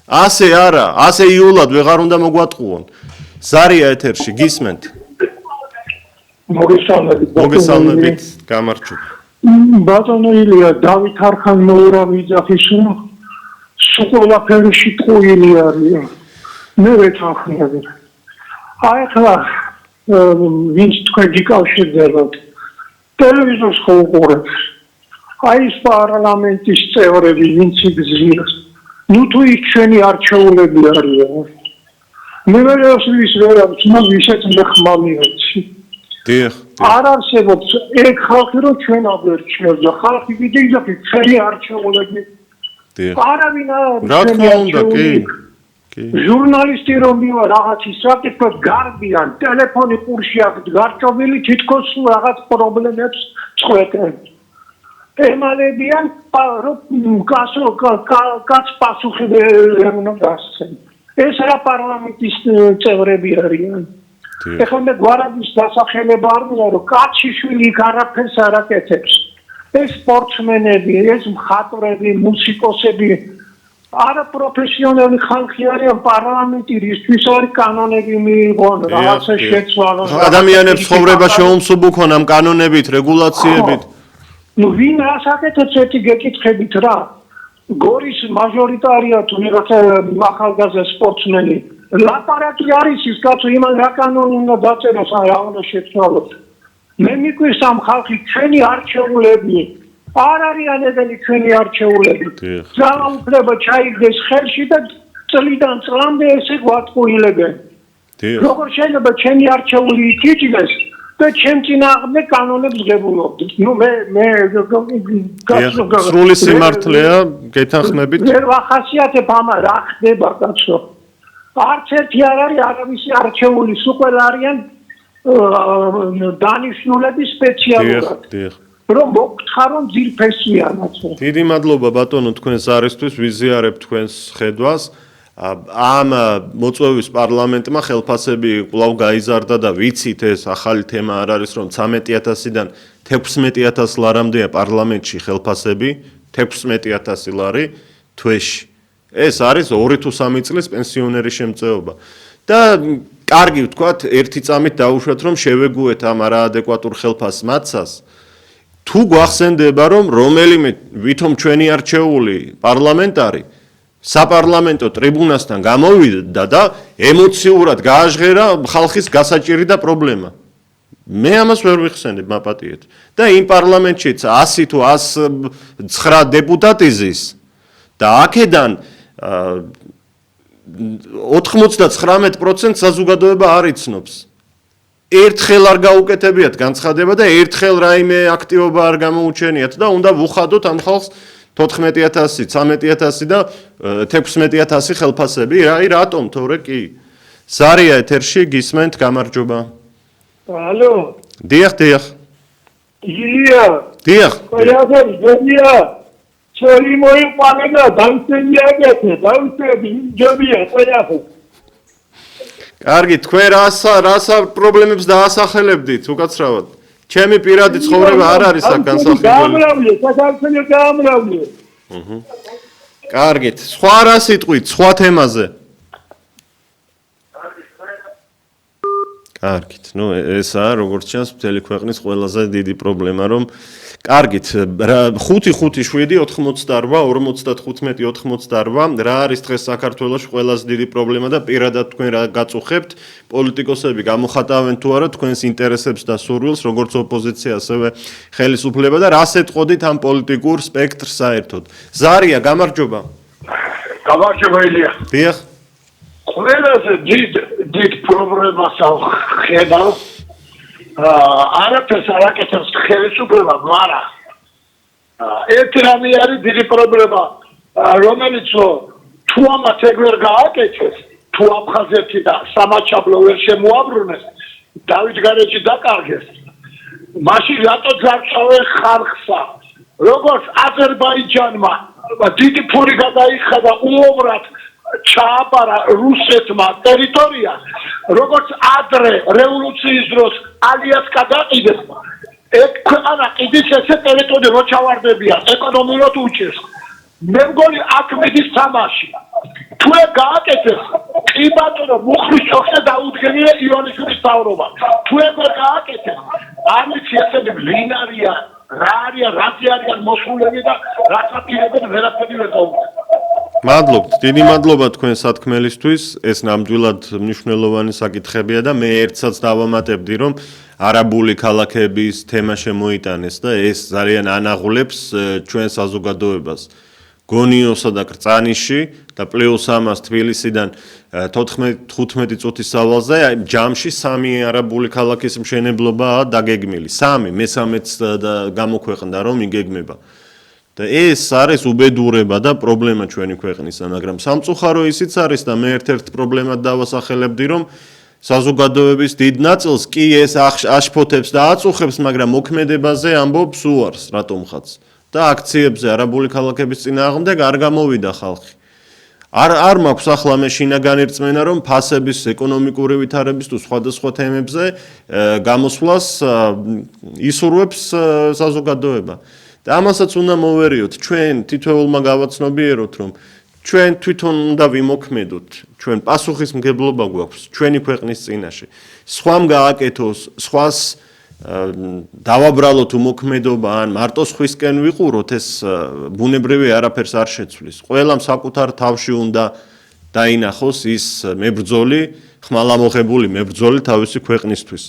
ასე არა, ასე იულად ვეღარ უნდა მოგვატყუონ. ზარია ეთერში, გისმენთ? მოგესალმებით, გამარჯობა. ბატონო ილია, დავით არხან მოურავი ძახის სულ ფერში არის. მე ვეთანხმები. აი ახლა ვინც თქვენ გიკავშირდებათ ტელევიზორს ხო უყურებთ აი ეს პარლამენტის წევრები ვინც იგზნობს ნუ თუ ის ჩვენი არჩეულები არიან მე ვერის ვერავის მაგ ისეთ მეხმამიოჩი არ არსებობს ეგ ხალხი რომ ჩვენ აგვერჩევს და ხალხი ვიდეიდა ჩვენი არჩეულები არავინ რა თქმა უნდა კი ჟურნალისტი რომ მივა რაღაცის საკითხად გარბიან ტელეფონი ყურში აქვს გარჩობილი თითქოს რაღაც პრობლემებს წყვეტენ ემალებიან რომ კაც პასუხი ვერ უნდა გასცენ ეს რა პარლამენტის წევრები არიან ეხლა მე გვარადის დასახელება არ მინდა რომ კაცი შვილი იქ არაფერს არ აკეთებს ეს სპორტსმენები ეს მხატვრები მუსიკოსები არა პროფესიონალი ხალხი არიან პარლამენტი რისთვის არის კანონები მიიღონ რაღაცა შეცვალონ ადამიანებს ცხოვრება შეუმსუბუქონ ამ კანონებით რეგულაციებით ნუ ვინ რას აკეთებს ერთი გეკითხებით რა გორის მაჟორიტარია თუ რაღაცა ახალგაზრდა მე მიკვირს ამ ხალხი ჩვენი არჩეულები არ არიან ესენი ჩვენი არჩეულები. ძალაუფლება ჩაიგდეს ხელში და წლიდან წლამდე ესე გვატყუილებენ. როგორ შეიძლება ჩემი არჩეული იქიჭდეს და ჩემ წინააღმდეგ კანონებს ღებულობდეს. ნუ მე სრული სიმართლეა გეთანხმებით. ვერ ვახასიათებ ამა რა ხდება კაცო. არც ერთი არ არის არავისი არჩეული, სულ ყველა არიან დანიშნულები სპეციალურად. რომ მოგთხარო ძირფესიანაც. დიდი მადლობა ბატონო თქვენს არისთვის, ვიზიარებ თქვენს ხედვას. ამ მოწვევის პარლამენტმა ხელფასები კვლავ გაიზარდა და ვიცით ეს ახალი თემა არ არის რომ 13000-დან 16000 ლარამდეა პარლამენტში ხელფასები 16000 ლარი თვეში. ეს არის 2 თუ 3 წლის პენსიონერის შემწეობა. და კარგი ვთქვათ, ერთი წამით დაუშვათ რომ შევეგუეთ ამ არაადეკვატურ ხელფასს მაცას. თუ გვახსენდება რომ რომელიმე ვითომ ჩვენი არჩეული პარლამენტარი საპარლამენტო ტრიბუნასთან გამოვიდა და ემოციურად გააჟღერა ხალხის გასაჭირი და პრობლემა. მე ამას ვერ ვიხსენებ მაპატიეთ. და იმ პარლამენტშიც 100 თუ 109 დეპუტატი ზის და აქედან 99% საზოგადოება არ იცნობს. ერთხელ არ გაუკეთებიათ განცხადება და ერთხელ რაიმე აქტივობა არ გამოუჩენიათ და უნდა ვუხადოთ ამ ხალხს 14000, 13000 და 16000 ხელფასები. აი რატომ თორე კი. ზარია ეთერში გისმენთ, გამარჯობა. ალო. დიახ. ილია. დიახ. ყველაფერი ძებია. ჩერი მოიყვანა და დამწენიაგეთე, დამწები, ჯობია ყველაფერი. კარგი, თქვენ რასა პრობლემებს დაასახელებდით უკაცრავად? ჩემი პირადი ცხოვრება არ არის აქ განსახილველი. გამრავლიე, საქართველოს გამრავლიე. კარგით, სხვა რა სიტყვით, სხვა თემაზე. კარგით, ნუ ესაა როგორც ჩანს მთელი ქვეყნის ყველაზე დიდი პრობლემა, რომ კარგით, 5-5-7-85, 55-58, რა არის დღეს საქართველოში ყველაზე დიდი პრობლემა და პირადად თქვენ რა გაწუხებთ, პოლიტიკოსები გამოხატავენ თუ არა თქვენს ინტერესებს და სურვილს, როგორც ოპოზიცია, ასევე ხელისუფლება და რას ეტყოდით ამ პოლიტიკურ სპექტრს საერთოდ. ზარია, გამარჯობა. გამარჯობა ილია. დიახ. ყველაზე დიდ პრობლემას ხედავ არაფერს არ აკეთებს ხელისუფლება, მაგრამ ერთი რამე არის დიდი პრობლემა, რომელიც თუ ამათ ეგ ვერ გააკეთეს, თუ აფხაზეთი და სამაჩაბლო ვერ შემოაბრუნეს, დავით გარეჯი დაკარგეს, მაშინ რატო ძარცავენ ხალხსა, როგორც აზერბაიჯანმა დიდი ფული გადაიხადა უომრად ჩააბარა რუსეთმა ტერიტორია, როგორც ადრე რევოლუციის დროს ალიას გადაყიდეს, ეგ ქვეყანა კიდიც ესე ტერიტორია რო ჩავარდებიან, ეკონომიურად უჭერს. მე მგონი აქ მიდის თამაში. თუ ეგ გააკეთეს, კი ბატონო, მუხლის ჩოხზე დაუდგენია ივანიშვილის მთავრობა. თუ ეგ ვერ გააკეთეს, ამით ესენი ლინარია, რა არის, რაზე არიან მოსულები და რაც აპირებენ ვერაფერი ვერ დაუდგენ. მადლობთ, დიდი მადლობა თქვენ სათქმელისთვის. ეს ნამდვილად მნიშვნელოვანი საკითხებია და მე ერთსაც დავამატებდი, რომ არაბული ქალაქების თემა შემოიტანეს და ეს ძალიან ანაღულებს ჩვენ საზოგადოებას. გონიოსა და კრწანიში და პლუს ამას თბილისიდან 14-15 წუთის სავალზე ჯამში 3 არაბული ქალაქის მშენებლობაა დაგეგმილი. 3, მესამეც გამოქვეყნდა რომ იგეგმება. და ეს არის უბედურება და პრობლემა ჩვენი ქვეყნისა, მაგრამ სამწუხარო ისიც არის და მე ერთ-ერთ პრობლემად დავასახელებდი, რომ საზოგადოების დიდ ნაწილს კი ეს აშფოთებს და აწუხებს, მაგრამ მოქმედებაზე ამბობს უარს, რატომღაც. და აქციებზე არაბული ქალაქების წინააღმდეგ არ გამოვიდა ხალხი. არ მაქვს ახლა მე შინაგანი რწმენა, რომ ფასების, ეკონომიკური ვითარების თუ სხვადასხვა თემებზე გამოსვლას ისურვებს საზოგადოება. და ამასაც უნდა მოვერიოთ, ჩვენ თითოეულმა გავაცნობიეროთ, რომ ჩვენ თვითონ უნდა ვიმოქმედოთ, ჩვენ პასუხისმგებლობა გვაქვს ჩვენი ქვეყნის წინაშე. სხვამ გააკეთოს, სხვას დავაბრალოთ უმოქმედობა ან მარტო სხვისკენ ვიყუროთ, ეს ბუნებრივი არაფერს არ შეცვლის. ყველამ საკუთარ თავში უნდა დაინახოს ის მებრძოლი, ხმალამოღებული მებრძოლი თავისი ქვეყნისთვის.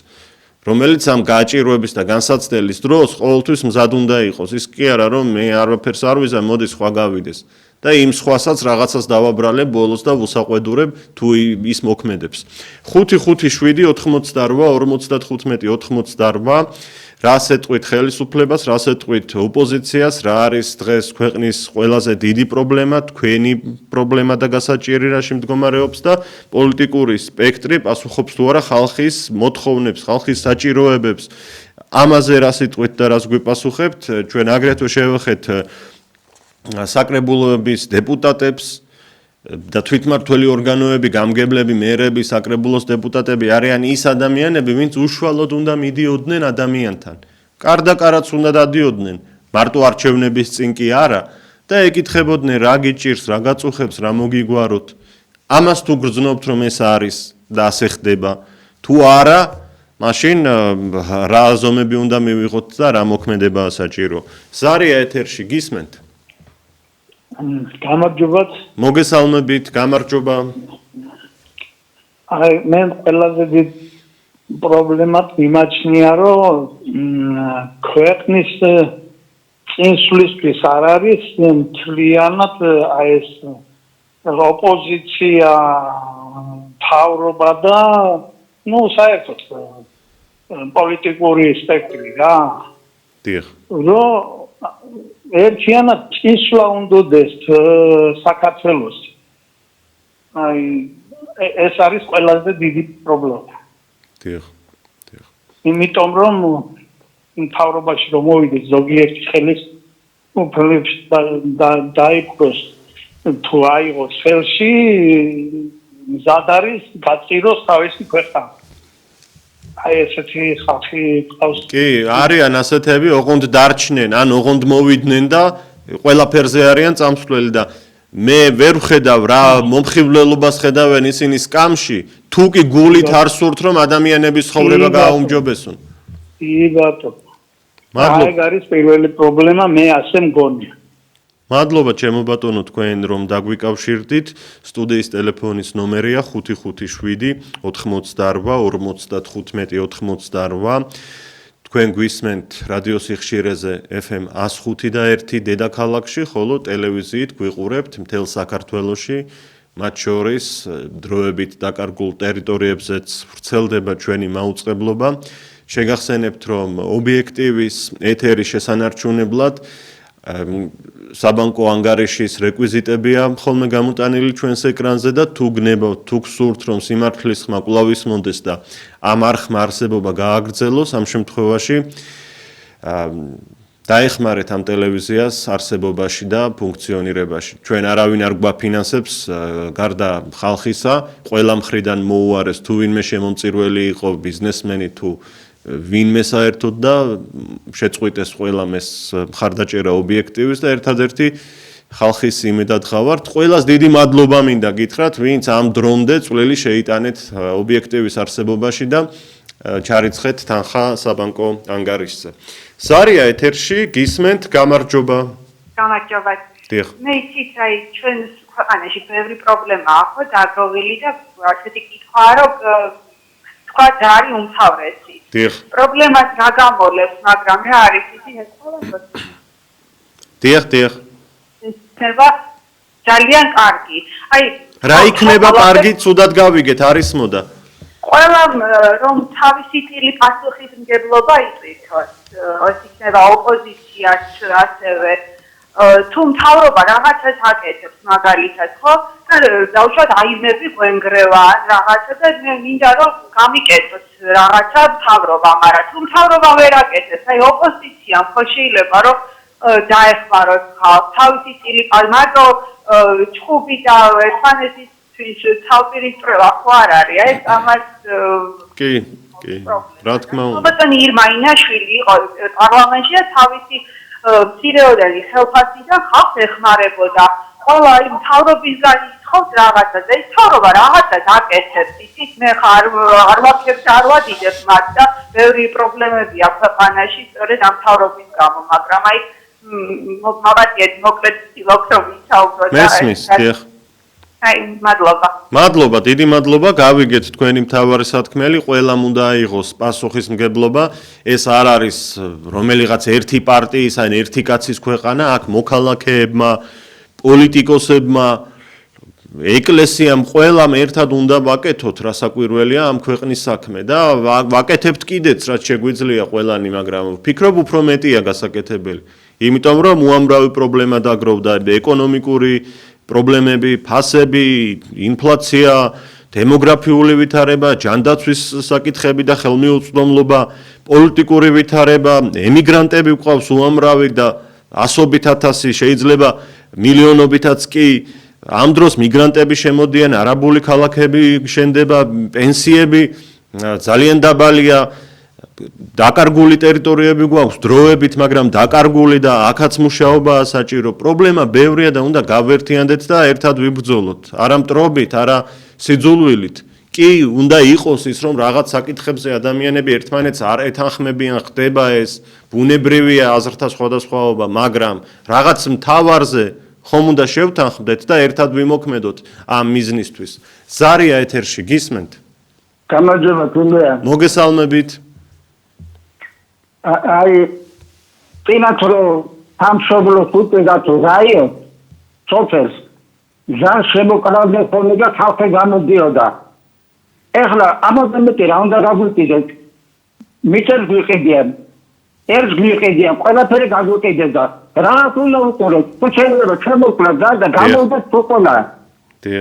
რომელიც ამ გააჭიროების და განსაცდელის დროს ყოველთვის მზად უნდა იყოს. ის კი არა რომ მე არაფერს არ ვიზამ, მოდი სხვა გავიდეს. და იმ სხვასაც რაღაცას დავაბრალებ ბოლოს და ვუსაყვედურებ თუ ის მოქმედებს. 5-5-7-88 55-88 რას ეტყვით ხელისუფლებას, რას ეტყვით ოპოზიციას, რა არის დღეს ქვეყნის ყველაზე დიდი პრობლემა, თქვენი პრობლემა და გასაჭირი რაში მდგომარეობს და პოლიტიკური სპექტრი პასუხობს თუ არა ხალხის მოთხოვნებს, ხალხის საჭიროებებს. ამაზე რას ეტყვით და რას გვიპასუხებთ? ჩვენ აგრეთვე შევეხეთ საკრებულოების დეპუტატებს და თვითმმართველი ორგანოები, გამგებლები, მერები, საკრებულოს დეპუტატები არიან ის ადამიანები, ვინც უშუალოდ უნდა მიდიოდნენ ადამიანთან. კარდაკარაც უნდა დადიოდნენ, მარტო არჩევნების წინ კი არა და ეკითხებოდნენ რა გიჭირს, რა გაწუხებს, რა მოგიგვაროთ. ამას თუ გრძნობთ რომ ეს არის და ასე ხდება, თუ არა, მაშინ რა ზომები უნდა მივიღოთ და რა მოქმედებაა საჭირო. ზარია ეთერში გისმენთ? გამარჯობათ. მოგესალმებით, გამარჯობა. აი მე ყველაზე დიდ პრობლემად მიმაჩნია, რომ ქვეყნის წინსვლისთვის არ არის მთლიანად აი ეს ოპოზიცია, მთავრობა და საერთოდ პოლიტიკური სპექტრი რა. დიახ. რომ ერთიანად წინსვლა უნდადეს საქართველოს. აი ეს არის ყველაზე დიდი პრობლემა. დიახ. იმიტომ რომ მთავრობაში რომ მოვიდეს ზოგიერთი ხელისუფლების დაიპყროს თუ აიღოს ხელში მზად არის გაწიროს თავისი ქვეყანა. აი ესეთი ხალხი ყავს. კი, არიან ასეთები, ოღონდ დარჩნენ, ან ოღონდ მოვიდნენ და ყველაფერზე არიან წამსვლელი და მე ვერ ვხედავ რა მომხიბვლელობას ხედავენ ისინი სკამში, თუ კი გულით არ სურთ რომ ადამიანების ცხოვრება გააუმჯობესონ. კი ბატონო. მადლობა. აი არის პირველი პრობლემა, მე ასე მგონია. მადლობა ჩემო ბატონო თქვენ რომ დაგვიკავშირდით. სტუდიის ტელეფონის ნომერია 557-88-45-88. თქვენ გვისმენთ რადიო სიხშირეზე FM 105.1 დედაქალაქში, ხოლო ტელევიზიით გვიყურებთ მთელ საქართველოში, მათ შორის დროებით დაკარგულ ტერიტორიებზეც ვრცელდება ჩვენი მაუწყებლობა. შეგახსენებთ რომ ობიექტივის ეთერის შესანარჩუნებლად საბანკო ანგარიშის რეკვიზიტებია ხოლმე გამოტანილი ჩვენს ეკრანზე და თუ გნებავთ, თუ გსურთ რომ სიმართლის ხმა კვლავ ისმოდეს და ამ არხმა არსებობა გააგრძელოს, ამ შემთხვევაში დაეხმარეთ ამ ტელევიზიას არსებობაში და ფუნქციონირებაში. ჩვენ არავინ არ გვაფინანსებს გარდა ხალხისა, ყველა მხრიდან მოუარეს თუ ვინმე შემომწირველი იყო, ბიზნესმენი თუ ვინმე საერთოდ და შეწყვიტეს ყველამ ეს მხარდაჭერა ობიექტივის და ერთადერთი ხალხის იმედად ხავართ. ყველას დიდი მადლობა მინდა გითხრათ, ვინც ამ დრომდე წვლილი შეიტანეთ ობიექტივის არსებობაში და ჩარიცხეთ თანხა საბანკო ანგარიშზე. ზარია ეთერში, გისმენთ, გამარჯობა. გამარჯობა. დიახ. მე იცით, აი ჩვენ ქვეყანაში ბევრი პრობლემაა ხო დაგროვილი და ასეთი კითხვაა, რომ თქვა ძარი უმთავრესი. დიახ. პრობლემას რა გამოლებს, მაგრამ რა არის ისი ეს ყველაფერი? დიახ. იქნება ძალიან კარგი. აი რა იქნება კარგი, ცუდად გავიგეთ, არის მოდა. ყველა რომ თავისი ტილი პასუხისმგებლობა იწვიოს, ეს იქნება ოპოზიციას ასევე თუ მთავრობა რაღაცას აკეთებს მაგალითად ხო? დავუშვათ აიმები გვენგრევა რაღაცა და მე მინდა რომ გამიკეთოს რაღაცა მთავრობა, მაგრამ თუ მთავრობა ვერ აკეთებს, აი ოპოზიციამ ხო შეიძლება რომ დაეხმაროს ხალხს თავისი ტილი მარტო ჩხუბი და ერთმანეთის თავპირი წრევა ხო არ არის, ეს ამას კი, რა თქმა უნდა. ბატონი ირმა ინაშვილი იყო პარლამენტში და თავისი მცირეოდენი ხელფასიდან ხალხს ეხმარებოდა. ყველა იმ მთავრობისგან ითხოვს რაღაცას და ის მთავრობა რაღაცას აკეთებს. იცით, მე არ ვაქებს არ ვადიდებ მათ და ბევრი პრობლემებია ქვეყანაში სწორედ ამ მთავრობის გამო, მაგრამ აი მოვატიეთ მოკლედ ვცდილობ რომ ვისაუბრო და მესმის, დიახ. აი, მადლობა. მადლობა, დიდი მადლობა. გავიგეთ თქვენი მთავარი სათქმელი, ყველამ უნდა აიღოს პასუხისმგებლობა. ეს არ არის რომელიღაც ერთი პარტიის, ან ერთი კაცის ქვეყანა, აქ მოქალაქეებმა, პოლიტიკოსებმა, ეკლესიამ ყველამ ერთად უნდა ვაკეთოთ, რა საკვირველია ამ ქვეყნის საქმე და ვაკეთებთ კიდეც, რაც შეგვიძლია ყველანი, მაგრამ ვფიქრობ უფრო მეტია გასაკეთებელი. იმიტომ რომ უამრავი პრობლემა დაგროვდა ეკონომიკური პრობლემები, ფასები, ინფლაცია, დემოგრაფიული ვითარება, ჯანდაცვის საკითხები და ხელმიუწვდომლობა, პოლიტიკური ვითარება, ემიგრანტები გვყავს უამრავი და ასობით ათასი, შეიძლება მილიონობითაც კი ამ დროს მიგრანტები შემოდიან, არაბული ქალაქები შენდება, პენსიები ძალიან დაბალია, დაკარგული ტერიტორიები გვაქვს დროებით, მაგრამ დაკარგული და აქაც მუშაობაა საჭირო. პრობლემა ბევრია და უნდა გავერთიანდეთ და ერთად ვიბრძოლოთ. არა მტრობით, არა სიძულვილით. კი, უნდა იყოს ის, რომ რაღაც საკითხებზე ადამიანები ერთმანეთს არ ეთანხმებიან, ხდება ეს, ბუნებრივია აზრთა სხვადასხვაობა, მაგრამ რაღაც მთავარზე ხომ უნდა შევთანხმდეთ და ერთად ვიმოქმედოთ ამ მიზნისთვის. ზარია ეთერში, გისმენთ? გამარჯობა, თუნდია. მოგესალმებით. აი, წინათ რომ სამშობლოს უტყდა თუ რაიო, სოფელს, ზან შემოკრავდა ხოლმე და ხალხი გამოდიოდა. ეხლა ამაზე მეტი რა უნდა გაგვიყიდეთ? მიწებს გვიყიდიან, ერთს გვიყიდიან, ყველაფერი გაგვიყიდება. რა უნდა უყუროთ? თუ შეიძლება შემოკლათ და გამოდეთ თვითონა.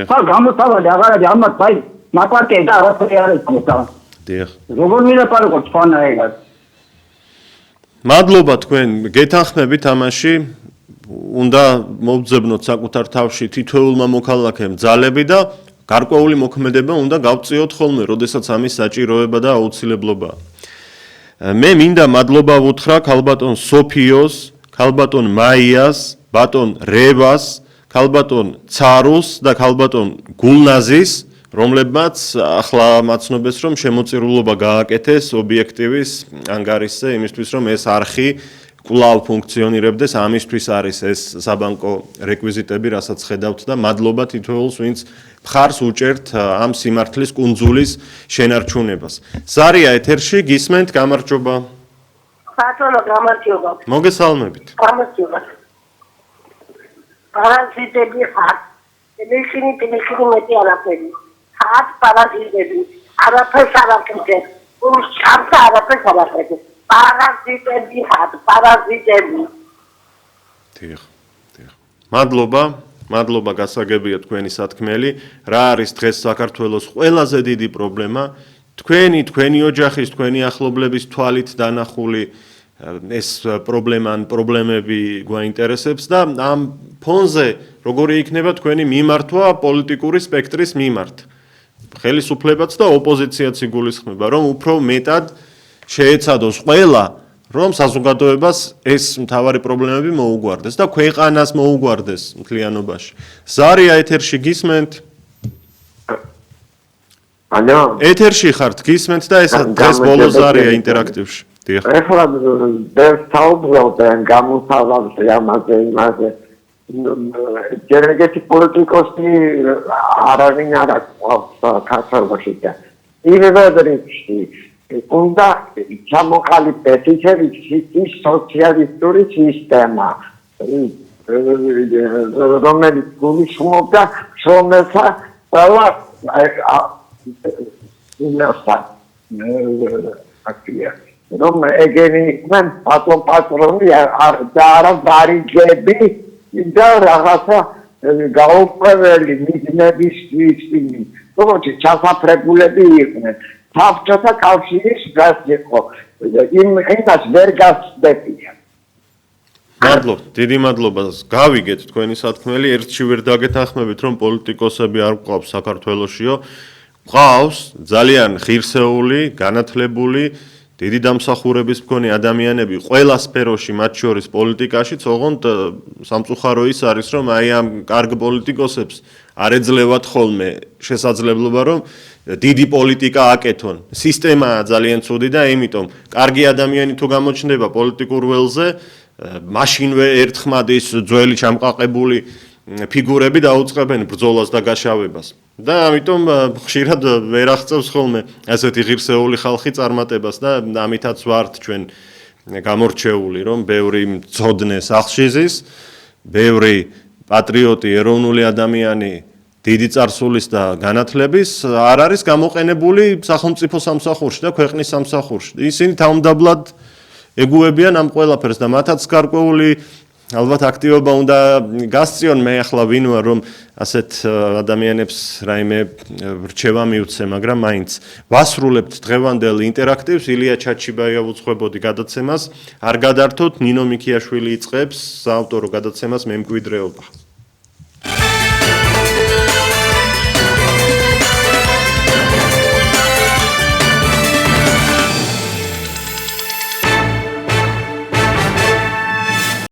ხა გამოთავალი აღარ არის ამათ აი მაპარტია და არაფერი არ ექნება. დიახ. როგორ ვილაპარაკოთ სხვანაირად? მადლობა თქვენ გეთანხმებით ამაში. უნდა მოვძებნოთ საკუთარ თავში თითოეულმა მოქალაქემ ძალები და გარკვეული მოქმედება უნდა გავწიოთ ხოლმე, როდესაც ამის საჭიროება და აუცილებლობაა. მე მინდა მადლობა ვუთხრა ქალბატონ სოფიოს, ქალბატონ მაიას, ბატონ რევას, ქალბატონ ცარუს და ქალბატონ გულნაზის, რომლებმაც ახლა მაცნობეს, რომ შემოწირულობა გააკეთეს ობიექტივის ანგარიშზე, იმისთვის, რომ ეს არხი კვლავ ფუნქციონირებდეს, ამისთვის არის ეს საბანკო რეკვიზიტები, რასაც ხედავთ და მადლობა თითოეულს, ვინც მხარს უჭერთ ამ სიმართლის კუნძულის შენარჩუნებას. ზარია ეთერში, გისმენთ, გამარჯობა. ბატონო, გამარჯობა. მოგესალმებით. გამარჯობა. პარაზიტები ხართ. ისინი მეტი არაფერი. ხართ პარაზიტები. არაფერს არ აკეთებ. უშავს არაფერს არ აკეთებ. პარაზიტები ხართ, პარაზიტები. დიახ. მადლობა გასაგებია თქვენი სათქმელი. რა არის დღეს საქართველოს ყველაზე დიდი პრობლემა? თქვენი ოჯახის, თქვენი ახლობლების თვალით დანახული ეს პრობლემები გვაინტერესებს და ამ ფონზე როგორი იქნება თქვენი მიმართვა პოლიტიკური სპექტრის მიმართ. ხელისუფლებაც და ოპოზიციაც იგულისხმება, რომ უფრო მეტად შეეცადოს ყველა, რომ საზოგადოებას ეს მთავარი პრობლემები მოუგვარდეს და ქვეყანას მოუგვარდეს მთლიანობაში. ზარია ეთერში, გისმენთ? ალო. ეთერში ხართ, გისმენთ და ეს დღეს ბოლო ზარია ინტერაქტივში. ეხლა საუბრობთ გამოსავალზე ამაზე. ჯერეგეთი პოლიტიკოსი არავინ არ აქვს საქართველოში და იმედრებში უნდა ჩამოყალიბდეს ისეთი სოციალისტური სისტემა, რომელიც გულისხმობდა შრომელთა რომ ეგენიყვნენ პატრონი და არა ბარიგები და რაღაცა გაუკვეველი მიზნებისთვის, როგორც ჩასაფრებულები იყვნენ. საბჭოთა კავშირის გას იყო. იმას ვერ გასწრებია. დიდი მადლობა. გავიგეთ თქვენი სათქმელი, ერთში ვერ დაგეთანხმებით, რომ პოლიტიკოსები არ გვყავს საქართველოშიო. გვყავს ძალიან ღირსეული, განათლებული, დიდი დამსახურების მქონე ადამიანები ყველა სფეროში, მათ შორის პოლიტიკაშიც, ოღონდ სამწუხარო ის არის, რომ აი ამ კარგ პოლიტიკოსებს არ ეძლევათ ხოლმე შესაძლებლობა, რომ დიდი პოლიტიკა აკეთონ. სისტემაა ძალიან ცუდი და იმიტომ კარგი ადამიანი თუ გამოჩნდება პოლიტიკურ ველზე, მაშინვე ერთხმად ის ძველი ჩამყაყებული ფიგურები დაუწყებენ ბრძოლას და გაშავებას. და ამიტომ ხშირად ვერ აღწევს ხოლმე ასეთი ღირსეული ხალხი წარმატებას და ამითაც ვართ ჩვენ გამორჩეული, რომ ბევრი მწოდნე სახლში ზის, ბევრი პატრიოტი, ეროვნული ადამიანი დიდი წარსულის და განათლების არ არის გამოყენებული სახელმწიფო სამსახურში და ქვეყნის სამსახურში. ისინი თავმდაბლად ეგუებიან ამ ყველაფერს და მათაც გარკვეული ალბათ აქტივობა უნდა გასწიონ. მე ახლა ვინ ვარ, რომ ასეთ ადამიანებს რაიმე რჩევა მივცე, მაგრამ მაინც ვასრულებთ დღევანდელ ინტერაქტივს. ილია ჩაჩიბაია უძღვებოდი გადაცემას. არ გადართოთ, ნინო მიქიაშვილი იწყებს საავტორო გადაცემას მემკვიდრეობა.